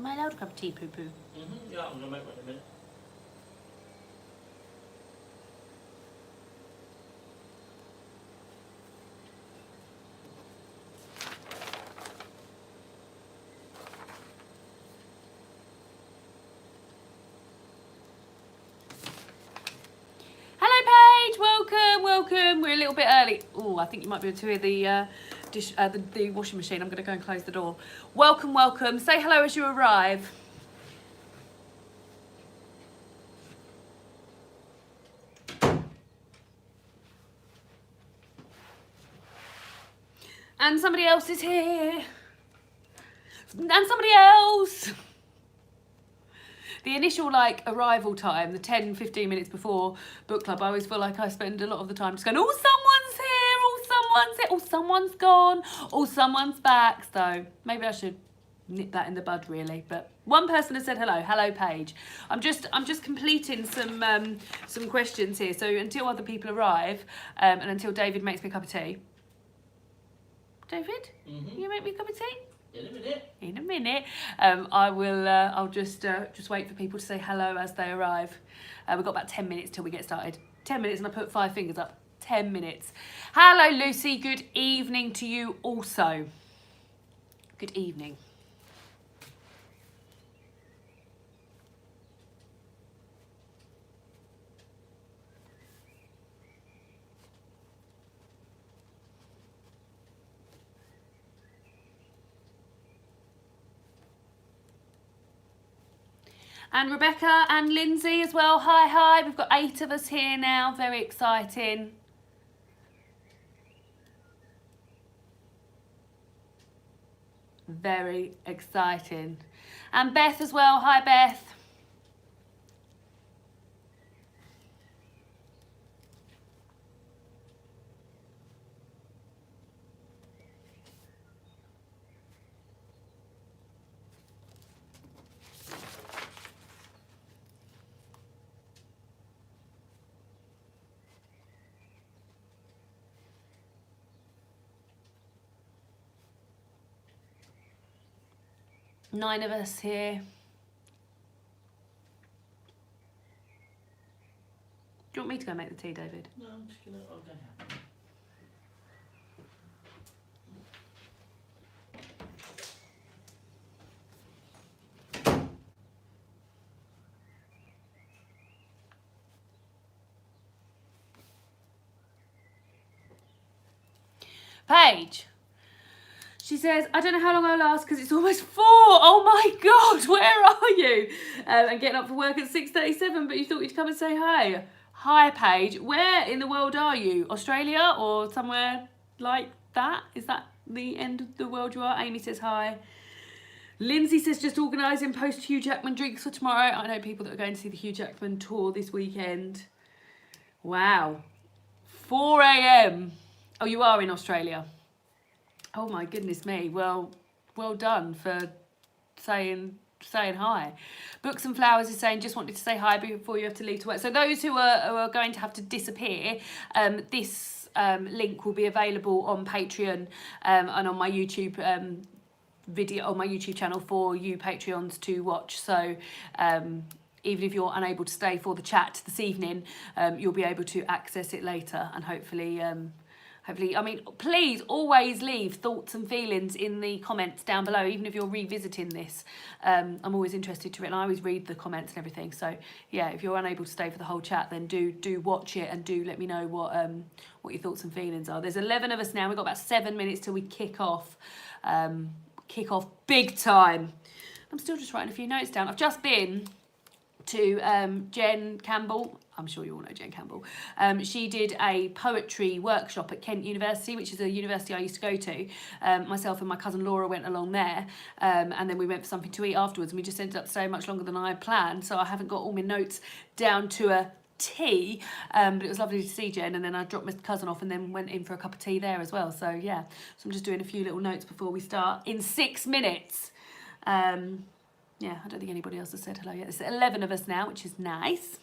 Am I allowed a cup of tea, poo-poo? Yeah, I'm going to make one in a minute. Hello, Paige. Welcome, welcome. We're a little bit early. Oh, I think you might be able to hear the washing machine. I'm going to go and close the door. Welcome, welcome. Say hello as you arrive. And somebody else is here. And somebody else. The initial arrival time, the 10-15 minutes before book club, I always feel like I spend a lot of the time just going, oh, someone's here, oh, someone's here, oh, someone's gone, oh, someone's back. So maybe I should nip that in the bud, really. But one person has said hello, Paige. I'm just completing some questions here. So until other people arrive, and until David makes me a cup of tea. David, you make me a cup of tea? In a minute. In a minute. I will. I'll just wait for people to say hello as they arrive. We've got about 10 minutes till we get started. 10 minutes, and I put 5 fingers up. 10 minutes. Hello, Lucy. Good evening to you also. Good evening. And Rebecca and Lindsay as well. Hi. We've got 8 of us here now. Very exciting. Very exciting. And Beth as well. Hi, Beth. Nine of us here. Do you want me to go make the tea, David? No, I'm just going to... Okay. Paige. She says, I don't know how long I'll last because it's almost 4. Oh my God, where are you? And getting up for work at 6:37, but you thought you'd come and say hi. Hi, Paige. Where in the world are you? Australia or somewhere like that? Is that the end of the world you are? Amy says hi. Lindsay says just organising post Hugh Jackman drinks for tomorrow. I know people that are going to see the Hugh Jackman tour this weekend. Wow. 4 a.m. Oh, you are in Australia. Oh my goodness me. Well done for saying hi. Books and Flowers is saying just wanted to say hi before you have to leave to work. So those who are going to have to disappear, this link will be available on Patreon and on my YouTube video on my YouTube channel for you Patreons to watch. So even if you're unable to stay for the chat this evening, you'll be able to access it later, and hopefully, I mean, please always leave thoughts and feelings in the comments down below, even if you're revisiting this. I'm always interested to read, and I always read the comments and everything. So yeah, if you're unable to stay for the whole chat, then do watch it and do let me know what your thoughts and feelings are. There's 11 of us now. We've got about 7 minutes till we kick off. Kick off big time. I'm still just writing a few notes down. I've just been to Jen Campbell. I'm sure you all know Jen Campbell. She did a poetry workshop at Kent University, which is a university I used to go to. Myself and my cousin Laura went along there, and then we went for something to eat afterwards, and we just ended up staying much longer than I had planned, so I haven't got all my notes down to a tea, but it was lovely to see Jen, and then I dropped my cousin off and then went in for a cup of tea there as well. So yeah, so I'm just doing a few little notes before we start in 6 minutes. Yeah, I don't think anybody else has said hello yet. There's 11 of us now, which is nice.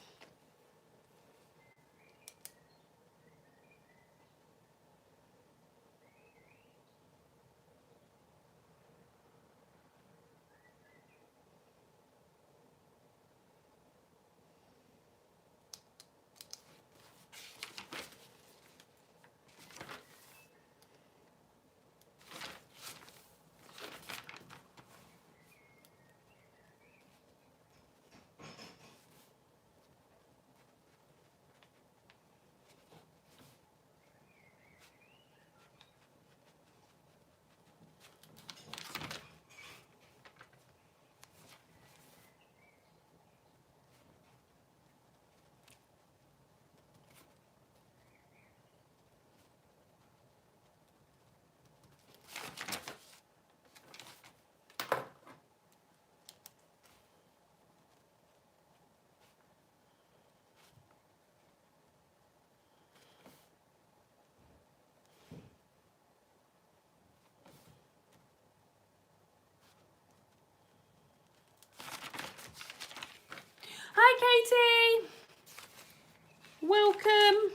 Welcome.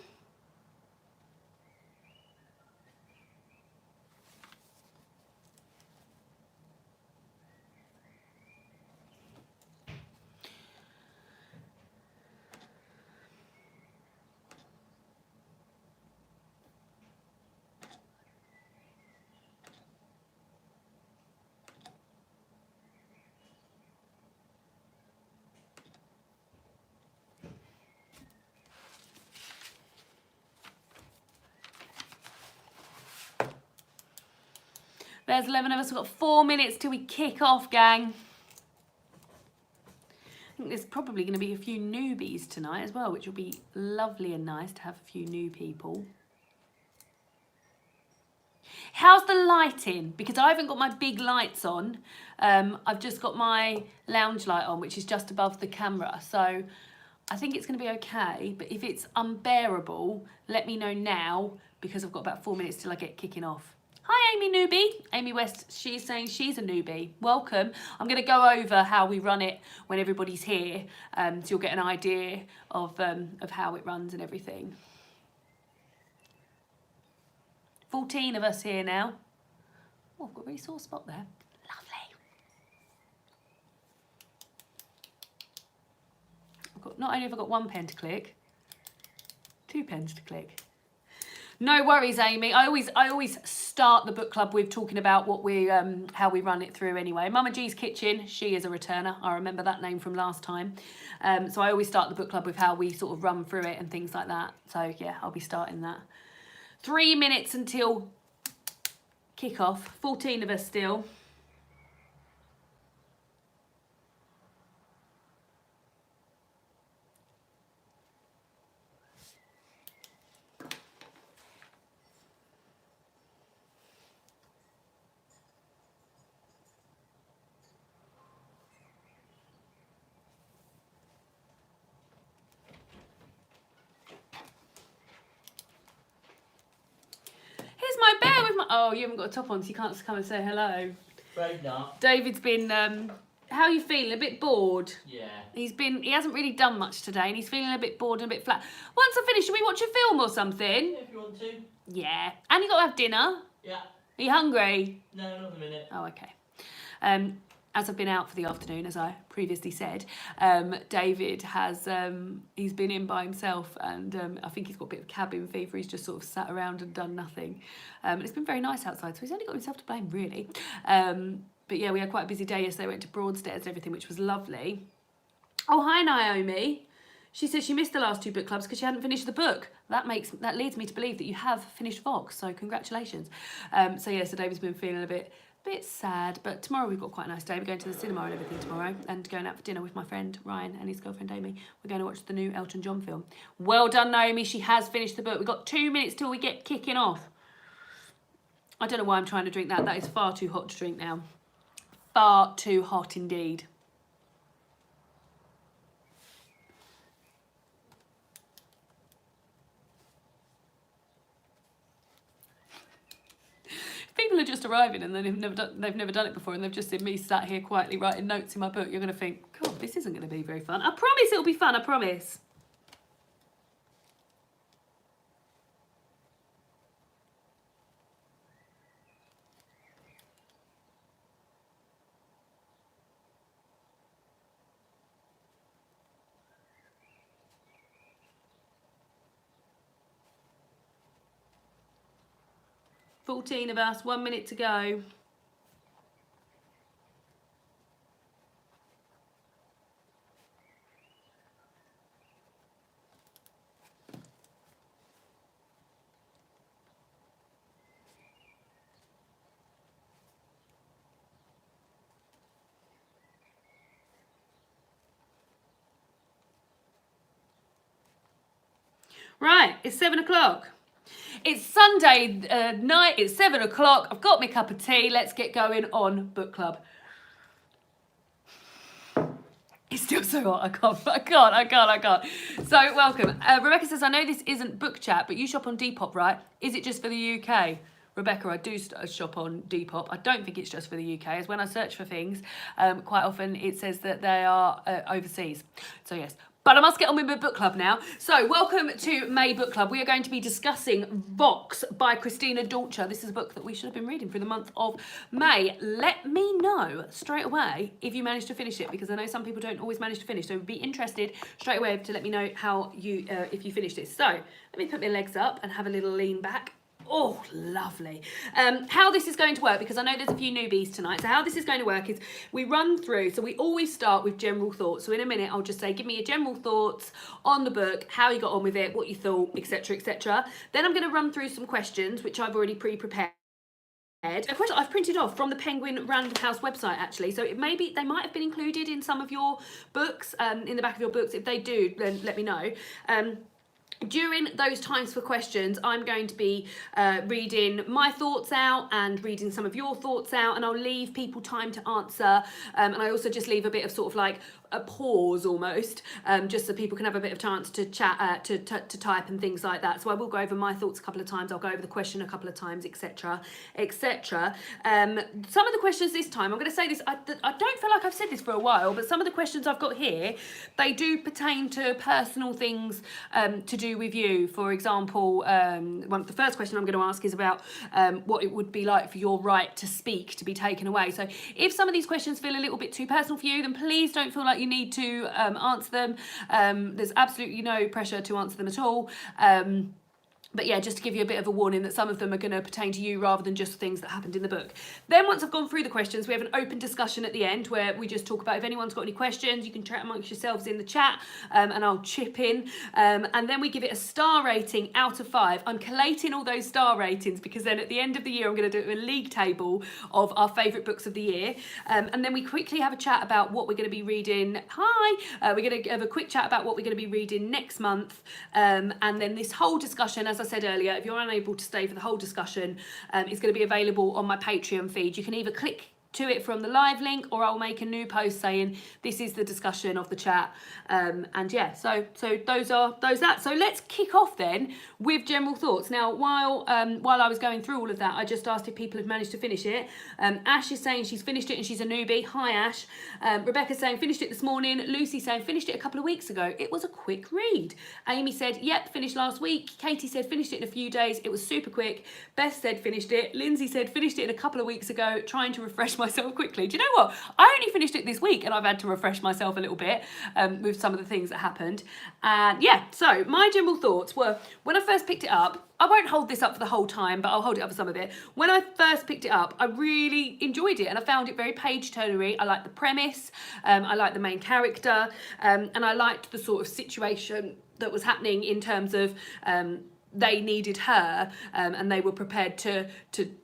There's 11 of us. We've got 4 minutes till we kick off, gang. I think there's probably going to be a few newbies tonight as well, which will be lovely and nice to have a few new people. How's the lighting? Because I haven't got my big lights on. I've just got my lounge light on, which is just above the camera. So I think it's going to be okay. But if it's unbearable, let me know now, because I've got about 4 minutes till I get kicking off. Hi, Amy Newbie. Amy West, she's saying she's a newbie. Welcome. I'm going to go over how we run it when everybody's here, so you'll get an idea of how it runs and everything. 14 of us here now. Oh, I've got a really sore spot there. Lovely. Not only have I got 1 pen to click, 2 pens to click. No worries, Amy. I always start the book club with talking about what we how we run it through anyway. Mama G's Kitchen, she is a returner. I remember that name from last time. So I always start the book club with how we sort of run through it and things like that. So yeah, I'll be starting that. 3 minutes until kick off. 14 of us still. Here's my bear with my... Oh, you haven't got a top on, so you can't come and say hello. Afraid not. David's been... how are you feeling? A bit bored? Yeah. He hasn't really done much today, and he's feeling a bit bored and a bit flat. Once I finish, should we watch a film or something? Yeah, if you want to. Yeah. And you got to have dinner. Yeah. Are you hungry? No, not at the minute. Oh, okay. As I've been out for the afternoon, as I previously said, David has, he's been in by himself, and I think he's got a bit of cabin fever. He's just sort of sat around and done nothing. And it's been very nice outside, so he's only got himself to blame, really. But yeah, we had quite a busy day yesterday. We went to Broadstairs and everything, which was lovely. Oh, hi, Naomi. She said she missed the last 2 book clubs because she hadn't finished the book. That leads me to believe that you have finished Vox, so congratulations. So yeah, so David's been feeling a bit sad, but tomorrow we've got quite a nice day. We're going to the cinema and everything tomorrow, and going out for dinner with my friend Ryan and his girlfriend Amy. We're going to watch the new Elton John film. Well done, Naomi. She has finished the book. We've got 2 minutes till we get kicking off. I don't know why I'm trying to drink that. That is far too hot to drink now. Far too hot indeed. People are just arriving and they've never done it before, and they've just seen me sat here quietly writing notes in my book. You're going to think, God, this isn't going to be very fun. I promise it'll be fun, I promise. $14 of us, 1 minute to go. Right, it's 7 o'clock. It's Sunday night, it's 7 o'clock. I've got my cup of tea. Let's get going on book club. It's still so hot, I can't. So, welcome. Rebecca says, I know this isn't book chat, but you shop on Depop, right? Is it just for the UK? Rebecca, I do shop on Depop. I don't think it's just for the UK, as when I search for things, quite often it says that they are overseas. So yes, But I must get on with my book club now. So welcome to May Book Club. We are going to be discussing Vox by Christina Dolce. This is a book that we should have been reading through the month of May. Let me know straight away if you managed to finish it, because I know some people don't always manage to finish. So be interested straight away to let me know how you if you finished this. So let me put my legs up and have a little lean back. Oh, lovely. How this is going to work, because I know there's a few newbies tonight. So how this is going to work is we run through. So we always start with general thoughts. So in a minute, I'll just say, give me your general thoughts on the book, how you got on with it, what you thought, etc., etc. Then I'm going to run through some questions, which I've already pre-prepared. A question I've printed off from the Penguin Random House website, actually. So it maybe they might have been included in some of your books, in the back of your books. If they do, then let me know. During those times for questions, I'm going to be reading my thoughts out and reading some of your thoughts out, and I'll leave people time to answer. And I also just leave a bit of sort of like a pause almost, just so people can have a bit of chance to chat, to type and things like that. So I will go over my thoughts a couple of times. I'll go over the question a couple of times, etc., etc. Some of the questions this time, I'm going to say this, I don't feel like I've said this for a while, but some of the questions I've got here, they do pertain to personal things to do with you. For example, the first question I'm going to ask is about what it would be like for your right to speak to be taken away. So if some of these questions feel a little bit too personal for you, then please don't feel like you need to answer them. There's absolutely no pressure to answer them at all. But yeah, just to give you a bit of a warning that some of them are going to pertain to you rather than just things that happened in the book. Then once I've gone through the questions, we have an open discussion at the end where we just talk about if anyone's got any questions, you can chat amongst yourselves in the chat, and I'll chip in. And then we give it a star rating out of 5. I'm collating all those star ratings because then at the end of the year, I'm going to do a league table of our favourite books of the year. And then we quickly have a chat about what we're going to be reading. We're going to have a quick chat about what we're going to be reading next month. And then this whole discussion, as I said earlier, if you're unable to stay for the whole discussion, it's going to be available on my Patreon feed. You can either click to it from the live link, or I'll make a new post saying this is the discussion of the chat. And yeah, so those that. So let's kick off then with general thoughts. Now, while I was going through all of that, I just asked if people had managed to finish it. Ash is saying she's finished it and she's a newbie. Hi, Ash. Rebecca's saying finished it this morning. Lucy saying finished it a couple of weeks ago. It was a quick read. Amy said, yep, finished last week. Katie said finished it in a few days. It was super quick. Beth said finished it. Lindsay said finished it a couple of weeks ago, trying to refresh myself quickly. Do you know what? I only finished it this week and I've had to refresh myself a little bit with some of the things that happened. And yeah, so my general thoughts were, when I first picked it up, I won't hold this up for the whole time, but I'll hold it up for some of it. When I first picked it up, I really enjoyed it and I found it very page-turnery. I liked the premise, I liked the main character, and I liked the sort of situation that was happening in terms of they needed her, and they were prepared to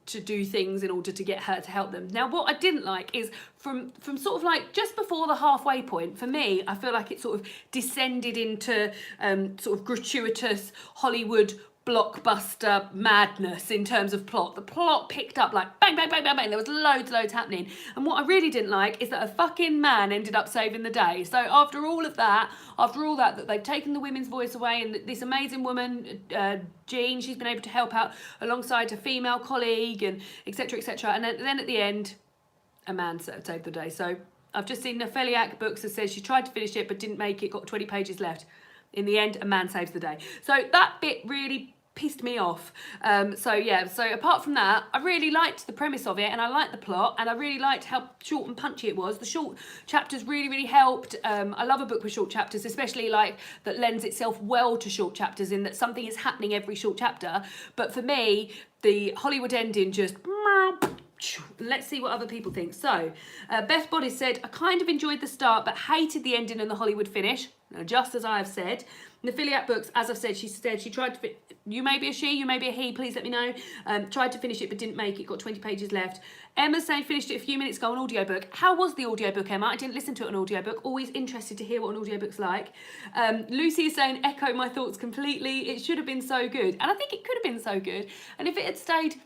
do things in order to get her to help them. Now, what I didn't like is from sort of like just before the halfway point, for me, I feel like it sort of descended into sort of gratuitous Hollywood blockbuster madness in terms of plot. The plot picked up like bang, bang, bang, bang, bang. There was loads happening. And what I really didn't like is that a fucking man ended up saving the day. So after all that they've taken the women's voice away, and this amazing woman, Jean, she's been able to help out alongside a female colleague and etc, etc. And then at the end, a man saved the day. So I've just seen Nepheliac Books that says she tried to finish it but didn't make it, got 20 pages left. In the end, a man saves the day. So that bit really pissed me off. So apart from that, I really liked the premise of it and I liked the plot and I really liked how short and punchy it was. The short chapters really helped. I love a book with short chapters, especially like that lends itself well to short chapters in that something is happening every short chapter. But for me, the Hollywood ending just... Let's see what other people think. So, Beth Bodice said, I kind of enjoyed the start but hated the ending and the Hollywood finish. Now, just as I have said. Nepheliac Books, as I've said, she tried to... You may be a she, you may be a he, please let me know. Tried to finish it but didn't make it, got 20 pages left. Emma's saying finished it a few minutes ago on audiobook. How was the audiobook, Emma? I didn't listen to it on audiobook. Always interested to hear what an audiobook's like. Lucy is saying, echo my thoughts completely. It should have been so good. And I think it could have been so good. And if it had stayed...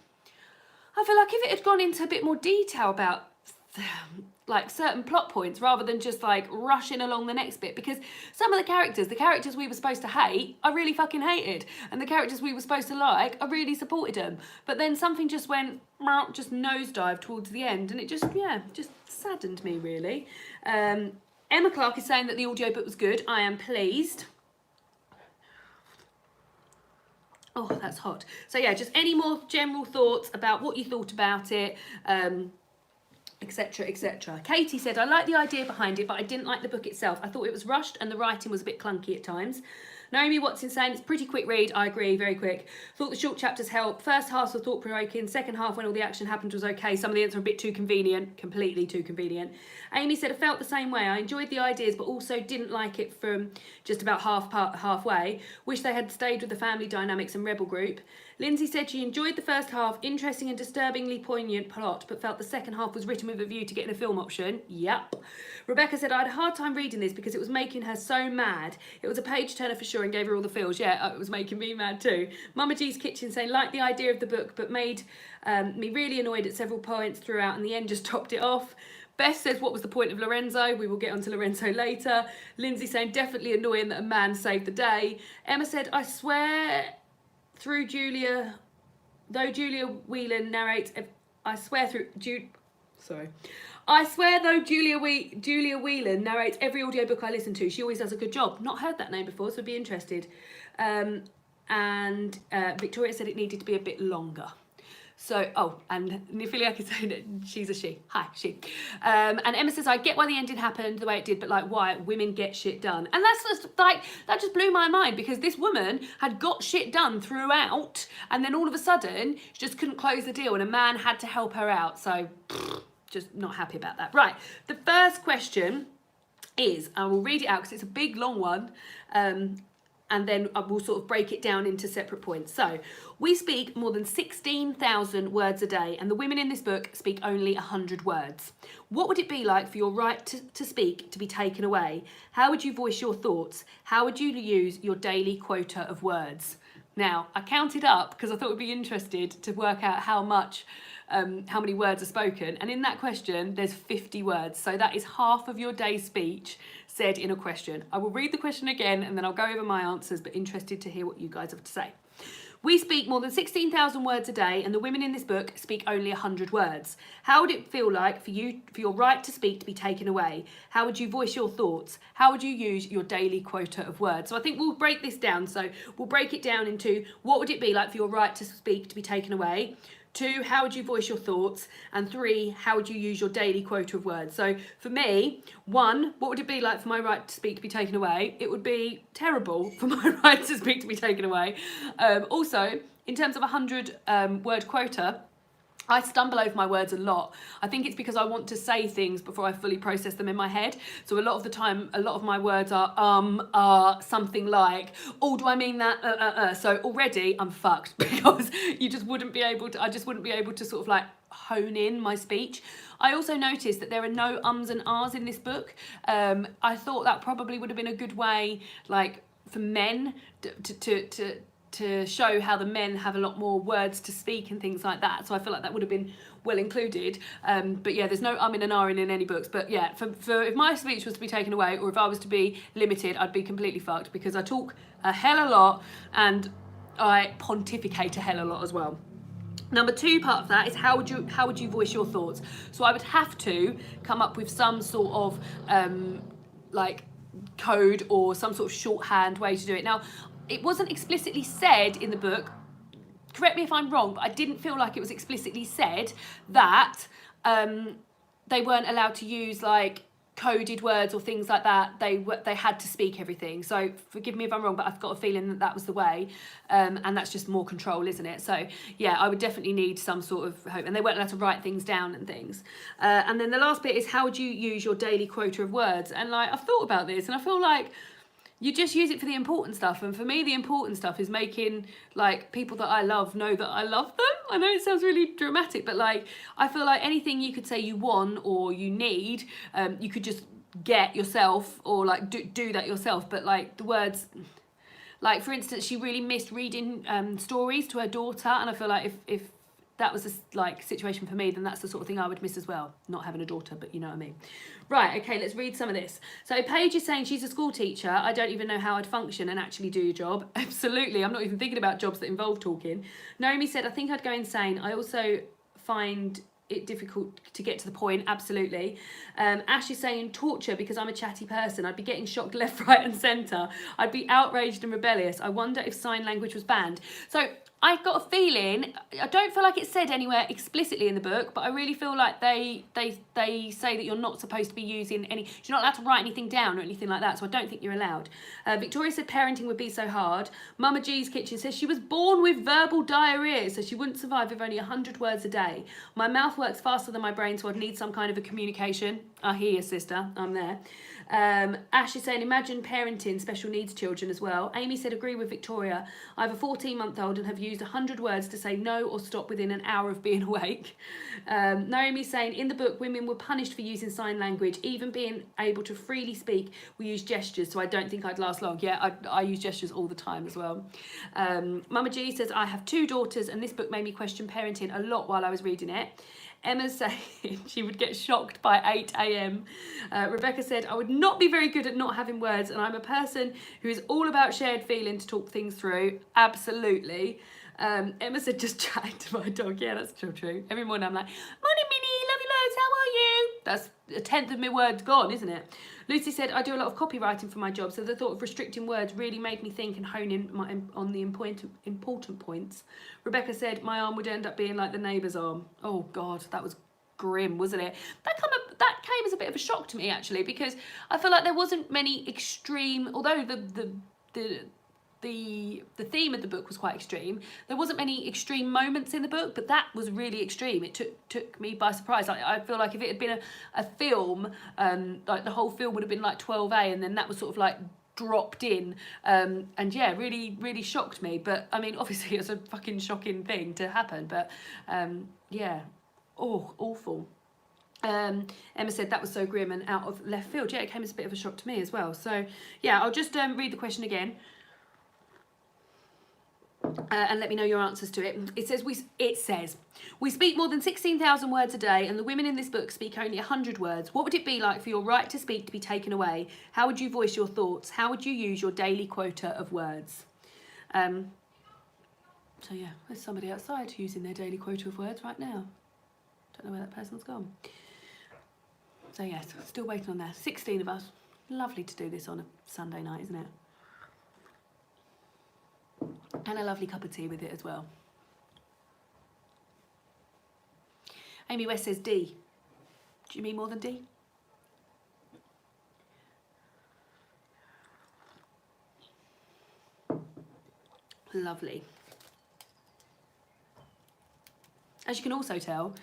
I feel like if it had gone into a bit more detail about like certain plot points rather than just like rushing along the next bit, because some of the characters we were supposed to hate, I really fucking hated, and the characters we were supposed to like, I really supported them. But then something just went, just nosedive towards the end, and it just saddened me really. Emma Clark is saying that the audiobook was good. I am pleased. Oh, that's hot. So yeah, just any more general thoughts about what you thought about it, etc, etc. Katie said, I like the idea behind it, but I didn't like the book itself. I thought it was rushed and the writing was a bit clunky at times. Naomi Watson saying, it's a pretty quick read. I agree, very quick. Thought the short chapters helped. First half was thought-provoking. Second half, when all the action happened, was okay. Some of the answers were a bit too convenient. Completely too convenient. Amy said, I felt the same way. I enjoyed the ideas, but also didn't like it from just about halfway. Wish they had stayed with the family dynamics and rebel group. Lindsay said she enjoyed the first half, interesting and disturbingly poignant plot, but felt the second half was written with a view to getting a film option. Yep. Rebecca said, I had a hard time reading this because it was making her so mad. It was a page turner for sure and gave her all the feels. Yeah, it was making me mad too. Mama G's Kitchen saying, liked the idea of the book, but made me really annoyed at several points throughout, and the end just topped it off. Beth says, what was the point of Lorenzo? We will get onto Lorenzo later. Lindsay saying, definitely annoying that a man saved the day. Emma said, I swear though Julia Whelan narrates, though Julia Whelan narrates every audiobook I listen to. She always does a good job. Not heard that name before, so I'd be interested. Victoria said it needed to be a bit longer. So, and Nifiliak is saying that she's a she. Hi, she. And Emma says, I get why the ending happened the way it did, but like, why? Women get shit done. And that's just like, that just blew my mind, because this woman had got shit done throughout, and then all of a sudden, she just couldn't close the deal, and a man had to help her out. So, just not happy about that. Right, the first question is, I will read it out because it's a big, long one, and then I will sort of break it down into separate points. So, we speak more than 16,000 words a day, and the women in this book speak only 100 words. What would it be like for your right to speak to be taken away? How would you voice your thoughts? How would you use your daily quota of words? Now, I counted up because I thought it would be interested to work out how many words are spoken. And in that question, there's 50 words. So that is half of your day's speech said in a question. I will read the question again and then I'll go over my answers, but interested to hear what you guys have to say. We speak more than 16,000 words a day, and the women in this book speak only 100 words. How would it feel like for your right to speak to be taken away? How would you voice your thoughts? How would you use your daily quota of words? So I think we'll break this down. So we'll break it down into what would it be like for your right to speak to be taken away? 2, how would you voice your thoughts? And 3, how would you use your daily quota of words? So for me, 1, what would it be like for my right to speak to be taken away? It would be terrible for my right to speak to be taken away. Also, in terms of 100 word quota, I stumble over my words a lot. I think it's because I want to say things before I fully process them in my head. So a lot of the time, a lot of my words are, something like, oh, do I mean that? So already I'm fucked because I just wouldn't be able to sort of like hone in my speech. I also noticed that there are no ums and ahs in this book. I thought that probably would have been a good way, like, for men to show how the men have a lot more words to speak and things like that. So I feel like that would have been well included. But yeah, there's no and ahhing in any books. But yeah, for if my speech was to be taken away or if I was to be limited, I'd be completely fucked because I talk a hell a lot and I pontificate a hell a lot as well. Number 2 part of that is how would you voice your thoughts? So I would have to come up with some sort of like code or some sort of shorthand way to do it. Now, it wasn't explicitly said in the book, correct me if I'm wrong, but I didn't feel like it was explicitly said that they weren't allowed to use like coded words or things like that. They had to speak everything. So forgive me if I'm wrong, but I've got a feeling that that was the way, and that's just more control, isn't it? So yeah, I would definitely need some sort of hope, and they weren't allowed to write things down and things. And then the last bit is how would you use your daily quota of words? And like I've thought about this, and I feel like you just use it for the important stuff. And for me, the important stuff is making like people that I love know that I love them. I know it sounds really dramatic, but like I feel like anything you could say you want or you need, you could just get yourself or like do that yourself. But like the words, like for instance, she really missed reading stories to her daughter, and I feel like if that was a like situation for me, then that's the sort of thing I would miss as well. Not having a daughter, but you know what I mean. Right, okay, let's read some of this. So Paige is saying she's a school teacher. I don't even know how I'd function and actually do your job. Absolutely, I'm not even thinking about jobs that involve talking. Naomi said, I think I'd go insane. I also find it difficult to get to the point, absolutely. Ash is saying torture because I'm a chatty person. I'd be getting shocked left, right and centre. I'd be outraged and rebellious. I wonder if sign language was banned. So I got a feeling, I don't feel like it's said anywhere explicitly in the book, but I really feel like they say that you're not supposed to be using any, you're not allowed to write anything down or anything like that, so I don't think you're allowed. Victoria said parenting would be so hard. Mama G's Kitchen says she was born with verbal diarrhea, so she wouldn't survive with only 100 words a day. My mouth works faster than my brain, so I'd need some kind of a communication. I hear you, sister, I'm there. Ash is saying imagine parenting special needs children as well. Amy said agree with Victoria. I have a 14-month-old and have used 100 words to say no or stop within an hour of being awake. Naomi's saying in the book women were punished for using sign language. Even being able to freely speak, we use gestures, so I don't think I'd last long. Yeah, I use gestures all the time as well. Mama G says I have 2 daughters and this book made me question parenting a lot while I was reading it. Emma's saying she would get shocked by 8 a.m. Rebecca said, I would not be very good at not having words, and I'm a person who is all about shared feeling to talk things through. Absolutely. Emma said, just chatting to my dog. Yeah, that's still true. Every morning I'm like, morning, Minnie, love you loads, how are you? That's a tenth of my words gone, isn't it? Lucy said, I do a lot of copywriting for my job, so the thought of restricting words really made me think and hone in on the important points. Rebecca said, my arm would end up being like the neighbour's arm. Oh, God, that was grim, wasn't it? That came as a bit of a shock to me, actually, because I feel like there wasn't many extreme, although the theme of the book was quite extreme. There wasn't many extreme moments in the book, but that was really extreme. It took me by surprise. I feel like if it had been a film, like the whole film would have been like 12A, and then that was sort of like dropped in, and yeah, really, really shocked me. But I mean, obviously it's a fucking shocking thing to happen, but yeah, oh, awful. Emma said that was so grim and out of left field. Yeah, it came as a bit of a shock to me as well. So yeah, I'll just read the question again. And let me know your answers to it. It says, we speak more than 16,000 words a day and the women in this book speak only 100 words. What would it be like for your right to speak to be taken away? How would you voice your thoughts? How would you use your daily quota of words? So yeah, there's somebody outside using their daily quota of words right now. Don't know where that person's gone. So yes, still waiting on that. 16 of us. Lovely to do this on a Sunday night, isn't it? And a lovely cup of tea with it as well. Amy West says D. Do you mean more than D? Lovely. As you can also tell,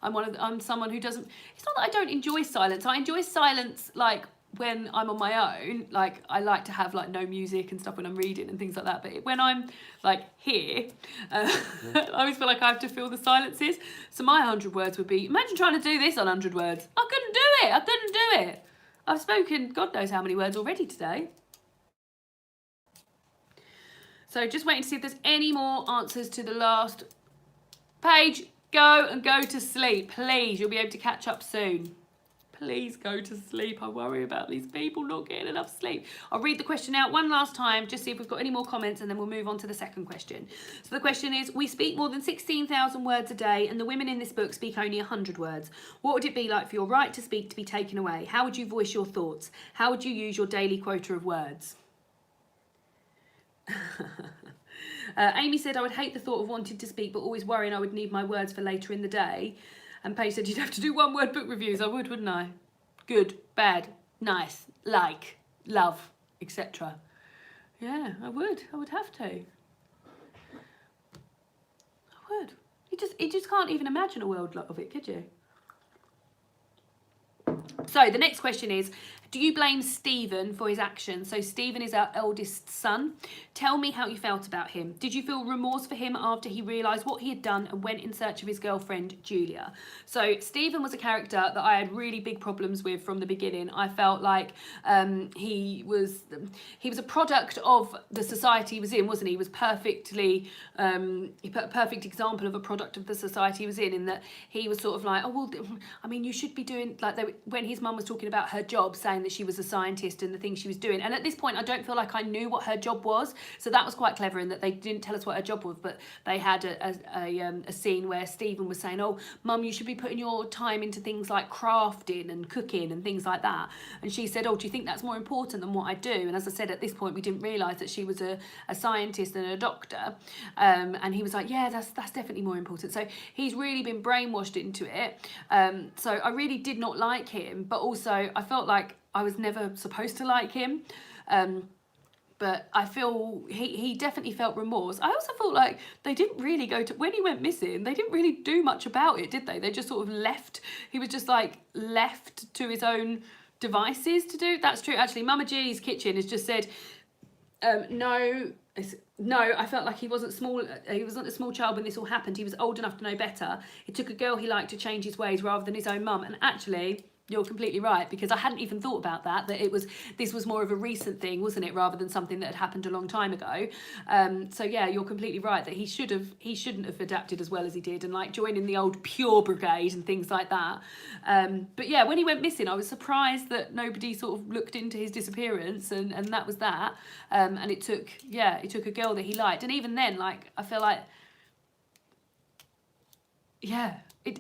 I'm someone who doesn't, it's not that I don't enjoy silence. I enjoy silence like when I'm on my own, like I like to have like no music and stuff when I'm reading and things like that, but when I'm like here, I always feel like I have to fill the silences. So my 100 words would be, imagine trying to do this on 100 words. I couldn't do it. I've spoken God knows how many words already today. So just waiting to see if there's any more answers to the last page. Go and go to sleep, please. You'll be able to catch up soon. Please go to sleep. I worry about these people not getting enough sleep. I'll read the question out one last time, just see if we've got any more comments, and then we'll move on to the second question. So the question is, we speak more than 16,000 words a day, and the women in this book speak only 100 words. What would it be like for your right to speak to be taken away? How would you voice your thoughts? How would you use your daily quota of words? Amy said, I would hate the thought of wanting to speak, but always worrying I would need my words for later in the day. And Paige said, you'd have to do one-word book reviews. I would, wouldn't I? Good, bad, nice, like, love, etc. Yeah, I would have to. I would. You just can't even imagine a world of it, could you? So the next question is, do you blame Stephen for his actions? So Stephen is our eldest son. Tell me how you felt about him. Did you feel remorse for him after he realised what he had done and went in search of his girlfriend, Julia? So Stephen was a character that I had really big problems with from the beginning. I felt like he was a product of the society he was in, wasn't he? He was perfectly, he put a perfect example of a product of the society he was in that he was sort of like, oh, well, I mean, you should be doing, like when his mum was talking about her job, saying, saying that she was a scientist and the things she was doing. And at this point, I don't feel like I knew what her job was. So that was quite clever in that they didn't tell us what her job was, but they had a scene where Stephen was saying, oh, Mum, you should be putting your time into things like crafting and cooking and things like that. And she said, oh, do you think that's more important than what I do? And as I said, at this point, we didn't realise that she was a scientist and a doctor. And he was like, yeah, that's definitely more important. So he's really been brainwashed into it. So I really did not like him, but also I felt like I was never supposed to like him. But I feel he definitely felt remorse. I also felt like they didn't really go to, when he went missing, they didn't really do much about it, did they? They just sort of left. He was just like left to his own devices to do. That's true. Actually, Mama G's Kitchen has just said, no, I felt like he wasn't small. He wasn't a small child when this all happened. He was old enough to know better. It took a girl he liked to change his ways rather than his own mum. And actually, you're completely right, because I hadn't even thought about that this was more of a recent thing, wasn't it, rather than something that had happened a long time ago. So yeah, you're completely right that he shouldn't have adapted as well as he did, and like joining the old Pure Brigade and things like that. But yeah, when he went missing, I was surprised that nobody sort of looked into his disappearance, and that was that. And it took a girl that he liked, and even then, like, I feel like, yeah.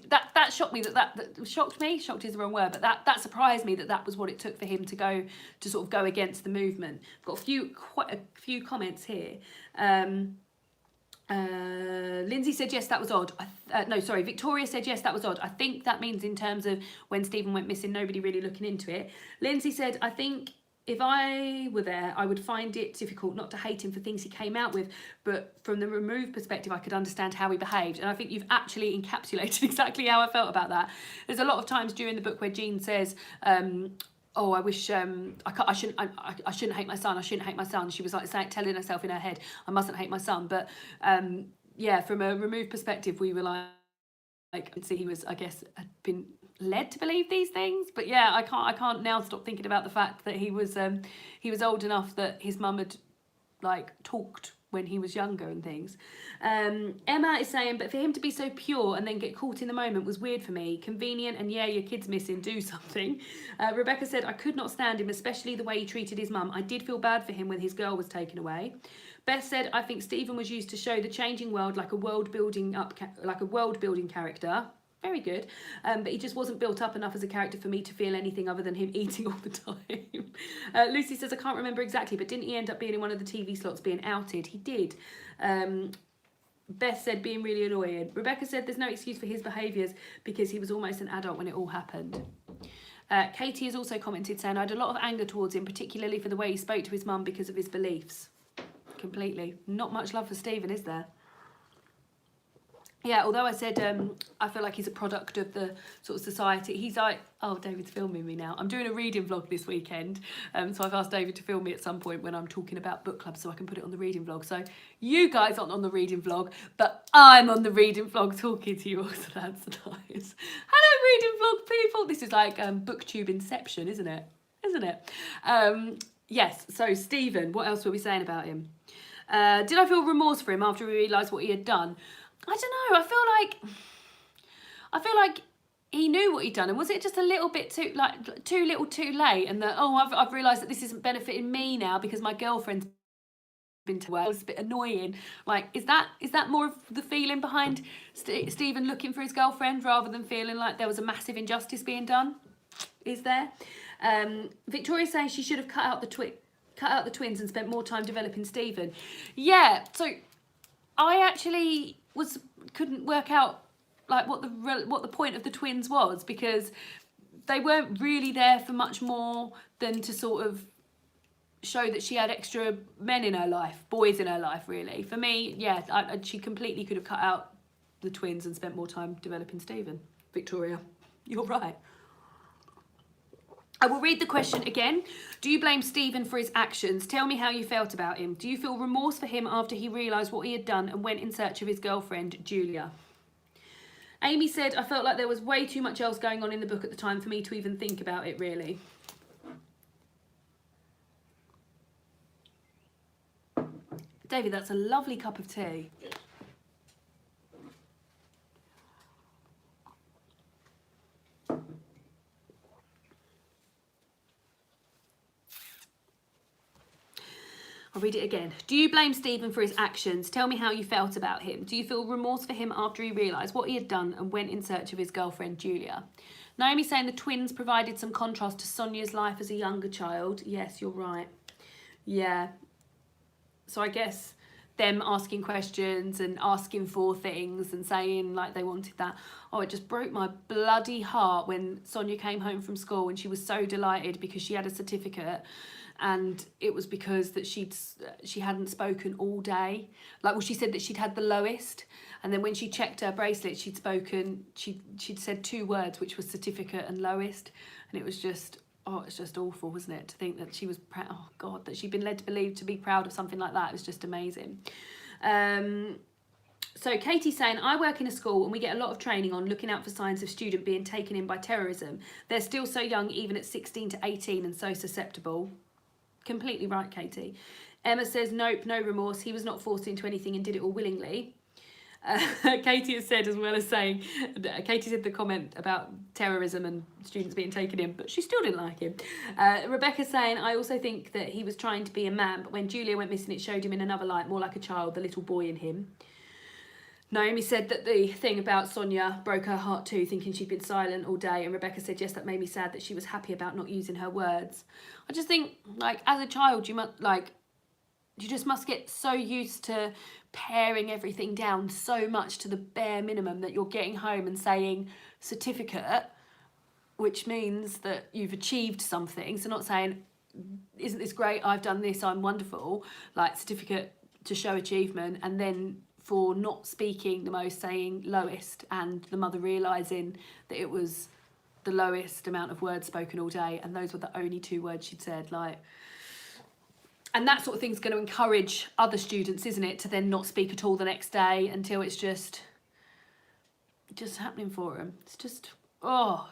That shocked me, that shocked is the wrong word, but that surprised me that was what it took for him to sort of go against the movement. I've got quite a few comments here. Lindsay said yes, that was odd. Victoria said yes, that was odd. I think that means in terms of when Stephen went missing, nobody really looking into it. Lindsay said, I think if I were there, I would find it difficult not to hate him for things he came out with, but from the removed perspective, I could understand how he behaved. And I think you've actually encapsulated exactly how I felt about that. There's a lot of times during the book where Jean says, oh, I wish I shouldn't hate my son. I shouldn't hate my son. She was like telling herself in her head, I mustn't hate my son. But yeah, from a removed perspective, we were like, see, he was, I guess, had been led to believe these things. But yeah, I can't now stop thinking about the fact that he was old enough that his mum had like talked when he was younger and things. Emma is saying, but for him to be so pure and then get caught in the moment was weird for me. Convenient, and yeah, your kid's missing, do something. Rebecca said, I could not stand him, especially the way he treated his mum. I did feel bad for him when his girl was taken away. Beth said, I think Stephen was used to show the changing world like a world building character. Very good. But he just wasn't built up enough as a character for me to feel anything other than him eating all the time. Lucy says, I can't remember exactly, but didn't he end up being in one of the TV slots being outed? He did. Beth said, being really annoying. Rebecca said, there's no excuse for his behaviours because he was almost an adult when it all happened. Katie has also commented saying, I had a lot of anger towards him, particularly for the way he spoke to his mum because of his beliefs. Completely. Not much love for Stephen, is there? Yeah, although I said I feel like he's a product of the sort of society. He's like, oh, David's filming me now. I'm doing a reading vlog this weekend. So I've asked David to film me at some point when I'm talking about book clubs so I can put it on the reading vlog. So you guys aren't on the reading vlog, but I'm on the reading vlog talking to you all, so that's nice. Hello, reading vlog people. This is like booktube inception, isn't it? Isn't it? Yes, so Stephen, what else were we saying about him? Did I feel remorse for him after we realised what he had done? I don't know. I feel like he knew what he'd done, and was it just a little bit too little, too late? And that I've realised that this isn't benefiting me now because my girlfriend's been to work. It's a bit annoying. Like, is that more of the feeling behind Stephen looking for his girlfriend rather than feeling like there was a massive injustice being done? Is there? Victoria's saying she should have cut out the twins and spent more time developing Stephen. Yeah. So I actually couldn't work out like what the point of the twins was, because they weren't really there for much more than to sort of show that she had extra men in her life, boys in her life, really. For me, yeah, she completely could have cut out the twins and spent more time developing Stephen. Victoria, you're right. I will read the question again. Do you blame Stephen for his actions? Tell me how you felt about him. Do you feel remorse for him after he realised what he had done and went in search of his girlfriend, Julia? Amy said, I felt like there was way too much else going on in the book at the time for me to even think about it, really. David, that's a lovely cup of tea. I'll read it again. Do you blame Stephen for his actions? Tell me how you felt about him. Do you feel remorse for him after he realised what he had done and went in search of his girlfriend, Julia? Naomi saying the twins provided some contrast to Sonia's life as a younger child. Yes, you're right. Yeah. So I guess them asking questions and asking for things and saying like they wanted that. Oh, it just broke my bloody heart when Sonia came home from school and she was so delighted because she had a certificate, and it was because that she hadn't spoken all day. Like, well, she said that she'd had the lowest, and then when she checked her bracelet, she'd said 2 words, which was certificate and lowest, and it was just, oh, it's just awful, wasn't it, to think that she was oh God, that she'd been led to believe to be proud of something like that. It was just amazing. So Katie's saying, I work in a school and we get a lot of training on looking out for signs of student being taken in by terrorism. They're still so young, even at 16 to 18, and so susceptible. Completely right, Katie. Emma says, nope, no remorse. He was not forced into anything and did it all willingly. Katie has said, as well as saying, Katie said the comment about terrorism and students being taken in, but she still didn't like him. Rebecca's saying, I also think that he was trying to be a man, but when Julia went missing, it showed him in another light, more like a child, the little boy in him. Naomi said that the thing about Sonia broke her heart too, thinking she'd been silent all day. And Rebecca said, yes, that made me sad that she was happy about not using her words. I just think, like, as a child, you just must get so used to paring everything down so much to the bare minimum that you're getting home and saying certificate, which means that you've achieved something. So not saying, isn't this great? I've done this, I'm wonderful. Like, certificate to show achievement, and then for not speaking the most, saying lowest, and the mother realising that it was the lowest amount of words spoken all day, and those were the only 2 words she'd said. Like, and that sort of thing's going to encourage other students, isn't it, to then not speak at all the next day until it's just happening for them. It's just, ugh,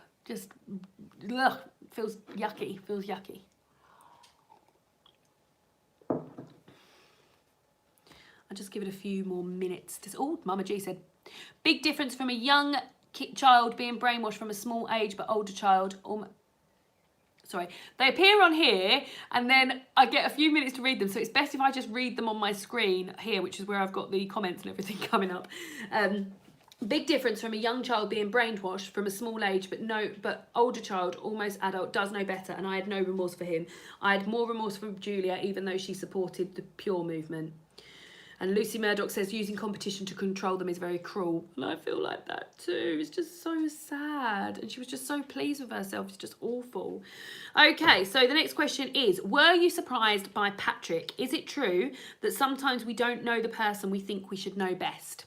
feels yucky. I'll just give it a few more minutes. Oh, Mama G said, big difference from a young child being brainwashed from a small age, but older child. Sorry, they appear on here and then I get a few minutes to read them. So it's best if I just read them on my screen here, which is where I've got the comments and everything coming up. Big difference from a young child being brainwashed from a small age, but older child, almost adult, does know better, and I had no remorse for him. I had more remorse for Julia, even though she supported the Pure movement. And Lucy Murdoch says, using competition to control them is very cruel. And I feel like that too. It's just so sad. And she was just so pleased with herself. It's just awful. Okay, so the next question is, were you surprised by Patrick? Is it true that sometimes we don't know the person we think we should know best?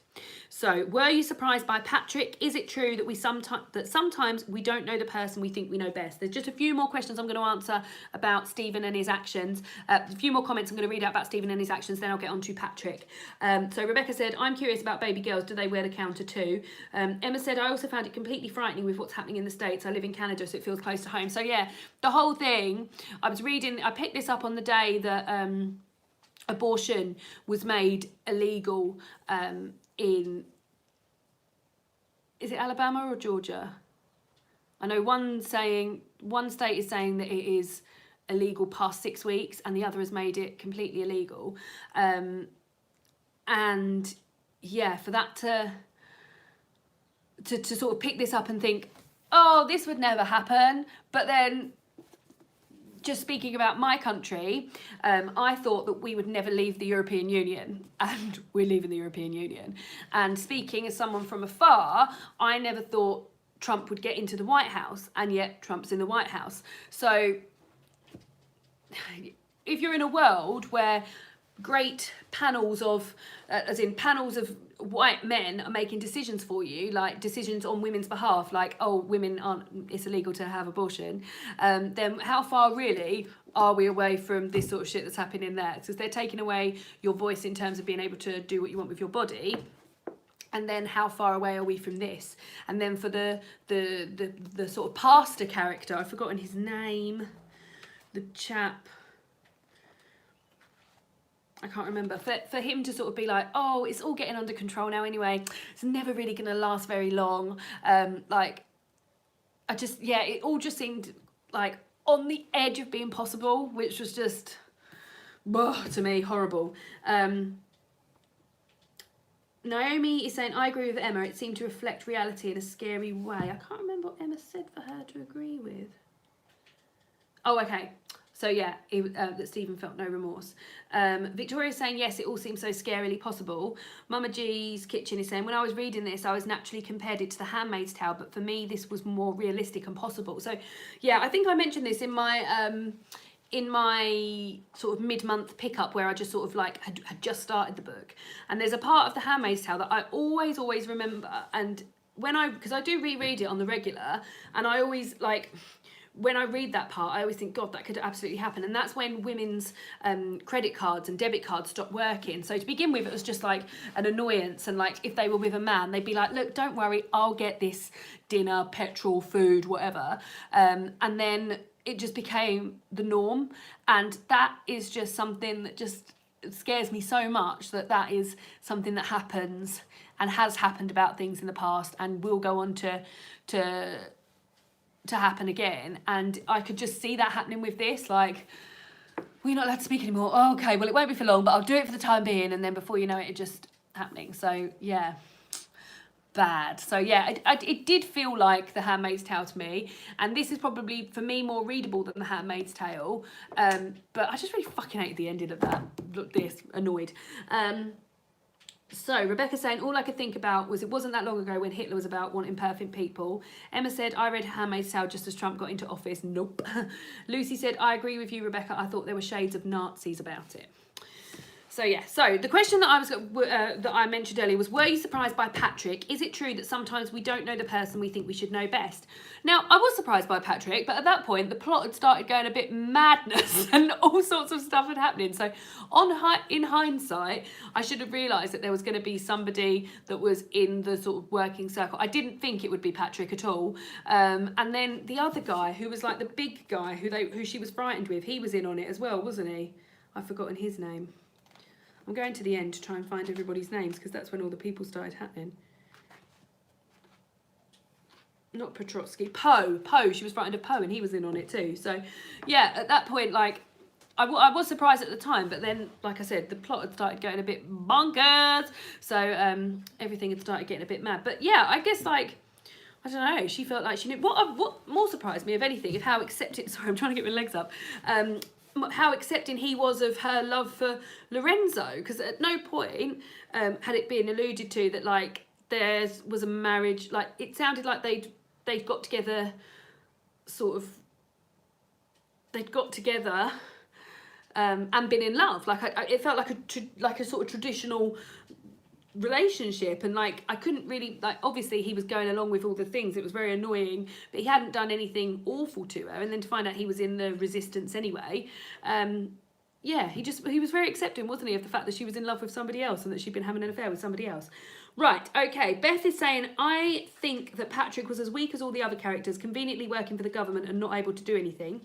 So, were you surprised by Patrick? Is it true that sometimes we don't know the person we think we know best? There's just a few more questions I'm going to answer about Stephen and his actions. A few more comments I'm going to read out about Stephen and his actions, then I'll get on to Patrick. So Rebecca said, I'm curious about baby girls. Do they wear the counter too? Emma said, I also found it completely frightening with what's happening in the States. I live in Canada, so it feels close to home. So yeah, the whole thing, I picked this up on the day that abortion was made illegal in, is it Alabama or Georgia? I know one state is saying that it is illegal past 6 weeks, and the other has made it completely illegal. And yeah, for that to sort of pick this up and think, oh, this would never happen, but then just speaking about my country, I thought that we would never leave the European Union, and we're leaving the European Union. And speaking as someone from afar, I never thought Trump would get into the White House, and yet Trump's in the White House. So if you're in a world where great panels of white men are making decisions for you, like decisions on women's behalf, like, oh, it's illegal to have abortion, then how far really are we away from this sort of shit that's happening there? Because they're taking away your voice in terms of being able to do what you want with your body. And then how far away are we from this? And then for the sort of pastor character, I've forgotten his name, the chap, I can't remember, for him to sort of be like, oh, it's all getting under control now anyway, it's never really going to last very long. It all just seemed like on the edge of being possible, which was just, to me, horrible. Naomi is saying, I agree with Emma. It seemed to reflect reality in a scary way. I can't remember what Emma said for her to agree with. Oh, okay. So yeah, that Stephen felt no remorse. Victoria's saying, yes, it all seems so scarily possible. Mama G's Kitchen is saying, when I was reading this, I was naturally compared it to The Handmaid's Tale, but for me, this was more realistic and possible. So yeah, I think I mentioned this in my sort of mid-month pickup where I just sort of like had just started the book. And there's a part of The Handmaid's Tale that I always remember. And because I do reread it on the regular, and I always like, when I read that part, I always think, God, that could absolutely happen. And that's when women's credit cards and debit cards stopped working. So to begin with, it was just like an annoyance. And like, if they were with a man, they'd be like, look, don't worry, I'll get this dinner, petrol, food, whatever. And then it just became the norm. And that is just something that just scares me so much, that is something that happens and has happened about things in the past and will go on to happen again. And I could just see that happening with this, like, we're not allowed to speak anymore. Oh, okay, well, it won't be for long, but I'll do it for the time being. And then before you know it, it just happening. So yeah, bad. So yeah, it did feel like The Handmaid's Tale to me, and this is probably for me more readable than The Handmaid's Tale, but I just really fucking hated the ending of that. Look, this annoyed. So Rebecca's saying, all I could think about was it wasn't that long ago when Hitler was about wanting perfect people. Emma said, I read Handmaid's Tale just as Trump got into office. Nope. Lucy said, I agree with you, Rebecca. I thought there were shades of Nazis about it. So yeah, so the question that I mentioned earlier was, were you surprised by Patrick? Is it true that sometimes we don't know the person we think we should know best? Now, I was surprised by Patrick, but at that point, the plot had started going a bit madness and all sorts of stuff had happening. So in hindsight, I should have realised that there was going to be somebody that was in the sort of working circle. I didn't think it would be Patrick at all. And then the other guy, who was like the big guy who she was frightened with, he was in on it as well, wasn't he? I've forgotten his name. I'm going to the end to try and find everybody's names because that's when all the people started happening. Not Petrotsky, Poe. She was frightened of Poe and he was in on it too. So yeah, at that point, like, I was surprised at the time, but then, like I said, the plot had started going a bit bonkers. So everything had started getting a bit mad. But yeah, I guess, like, I don't know, she felt like she knew. What more surprised me, if anything, is how accepted, sorry, I'm trying to get my legs up, how accepting he was of her love for Lorenzo, because at no point had it been alluded to that, like, there was a marriage. Like, it sounded like they'd got together, and been in love. Like, it felt like a sort of traditional relationship, and like, I couldn't really, like, obviously he was going along with all the things, it was very annoying, but he hadn't done anything awful to her. And then to find out he was in the resistance anyway, yeah, he was very accepting, wasn't he, of the fact that she was in love with somebody else and that she'd been having an affair with somebody else. Right, okay, Beth is saying, I think that Patrick was as weak as all the other characters, conveniently working for the government and not able to do anything.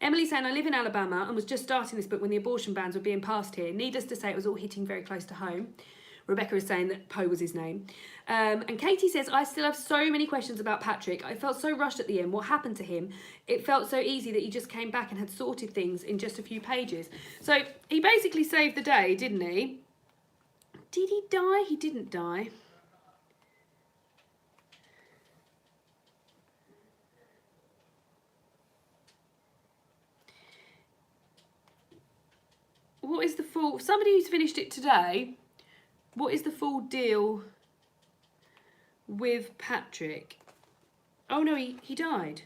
Emily's saying, I live in Alabama and was just starting this book when the abortion bans were being passed here. Needless to say, it was all hitting very close to home. Rebecca is saying that Poe was his name. And Katie says, I still have so many questions about Patrick. I felt so rushed at the end. What happened to him? It felt so easy that he just came back and had sorted things in just a few pages. So he basically saved the day, didn't he? Did he die? He didn't die. What is the full... Somebody who's finished it today... What is the full deal with Patrick? Oh no, he died.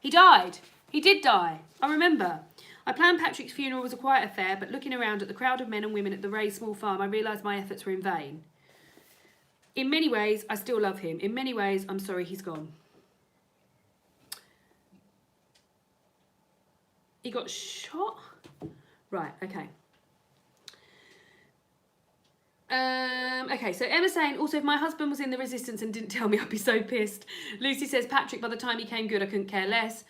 He died. He did die. I remember. I planned Patrick's funeral was a quiet affair, but looking around at the crowd of men and women at the Ray's small farm, I realised my efforts were in vain. In many ways, I still love him. In many ways, I'm sorry he's gone. He got shot? Right, okay. Okay, so Emma's saying, also, if my husband was in the resistance and didn't tell me, I'd be so pissed. Lucy says, Patrick, by the time he came good, I couldn't care less.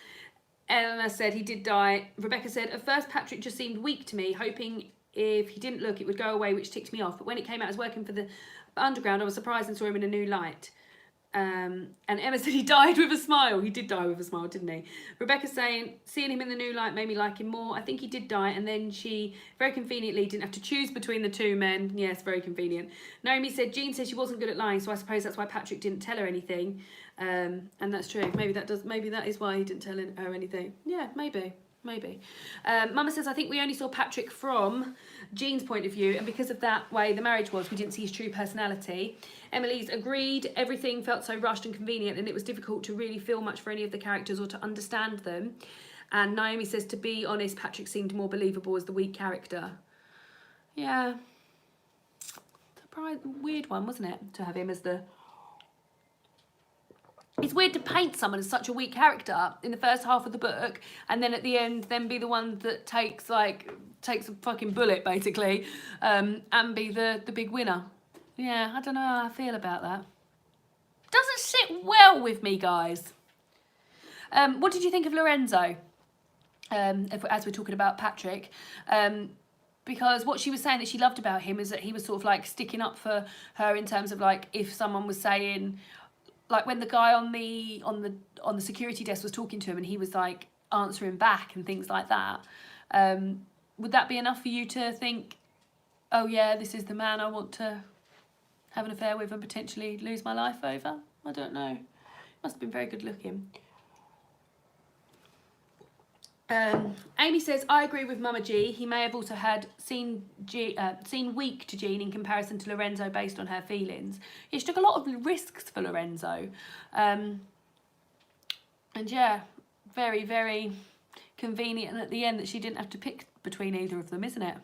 Emma said he did die. Rebecca said, at first Patrick just seemed weak to me, hoping if he didn't look it would go away, which ticked me off. But when it came out as working for the underground, I was surprised and saw him in a new light. And Emma said he died with a smile. He did die with a smile, didn't he? Rebecca's saying, seeing him in the new light made me like him more. I think he did die, and then she very conveniently didn't have to choose between the two men. Yes, very convenient. Naomi said, Jean said she wasn't good at lying, so I suppose that's why Patrick didn't tell her anything. And that's true. Maybe that is why he didn't tell her anything. Yeah, maybe. Mama says, I think we only saw Patrick from Jean's point of view, and because of that way the marriage was, we didn't see his true personality. Emily's agreed, everything felt so rushed and convenient, and it was difficult to really feel much for any of the characters or to understand them. And Naomi says, to be honest, Patrick seemed more believable as the weak character. Yeah. It's a weird one, wasn't it, to have him as the... It's weird to paint someone as such a weak character in the first half of the book, and then at the end then be the one that takes a fucking bullet basically, and be the big winner. Yeah, I don't know how I feel about that. Doesn't sit well with me, guys. What did you think of Lorenzo? As we're talking about Patrick, because what she was saying that she loved about him is that he was sort of like sticking up for her in terms of like if someone was saying. Like when the guy on the security desk was talking to him and he was like answering back and things like that. Would that be enough for you to think, oh yeah, this is the man I want to have an affair with and potentially lose my life over? I don't know. Must have been very good looking. Amy says, I agree with Mama G. He may have also seemed weak to Jean in comparison to Lorenzo based on her feelings. Yeah, she took a lot of risks for Lorenzo. And yeah, very, very convenient at the end that she didn't have to pick between either of them, isn't it?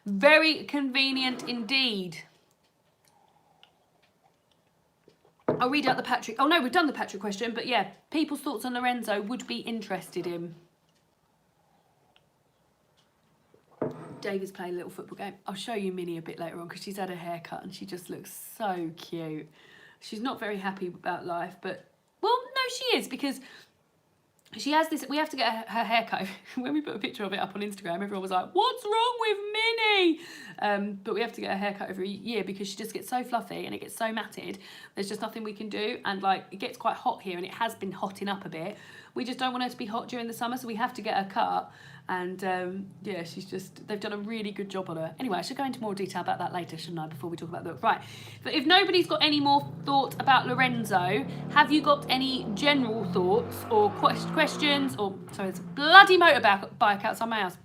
Very convenient indeed. I'll read out the Patrick. Oh no, we've done the Patrick question, but yeah, people's thoughts on Lorenzo would be interested in. David's playing a little football game. I'll show you Minnie a bit later on because she's had a haircut and she just looks so cute. She's not very happy about life, but, well, no, she is, because she has this, we have to get her haircut. When we put a picture of it up on Instagram, everyone was like, what's wrong with Minnie? But we have to get her haircut every year because she just gets so fluffy and it gets so matted. There's just nothing we can do. And like, it gets quite hot here and it has been hotting up a bit. We just don't want her to be hot during the summer, so we have to get her cut. And yeah, they've done a really good job on her. Anyway, I should go into more detail about that later, shouldn't I, before we talk about the book. Right, but if nobody's got any more thoughts about Lorenzo, have you got any general thoughts or questions, or, sorry, there's a bloody motorbike outside my house.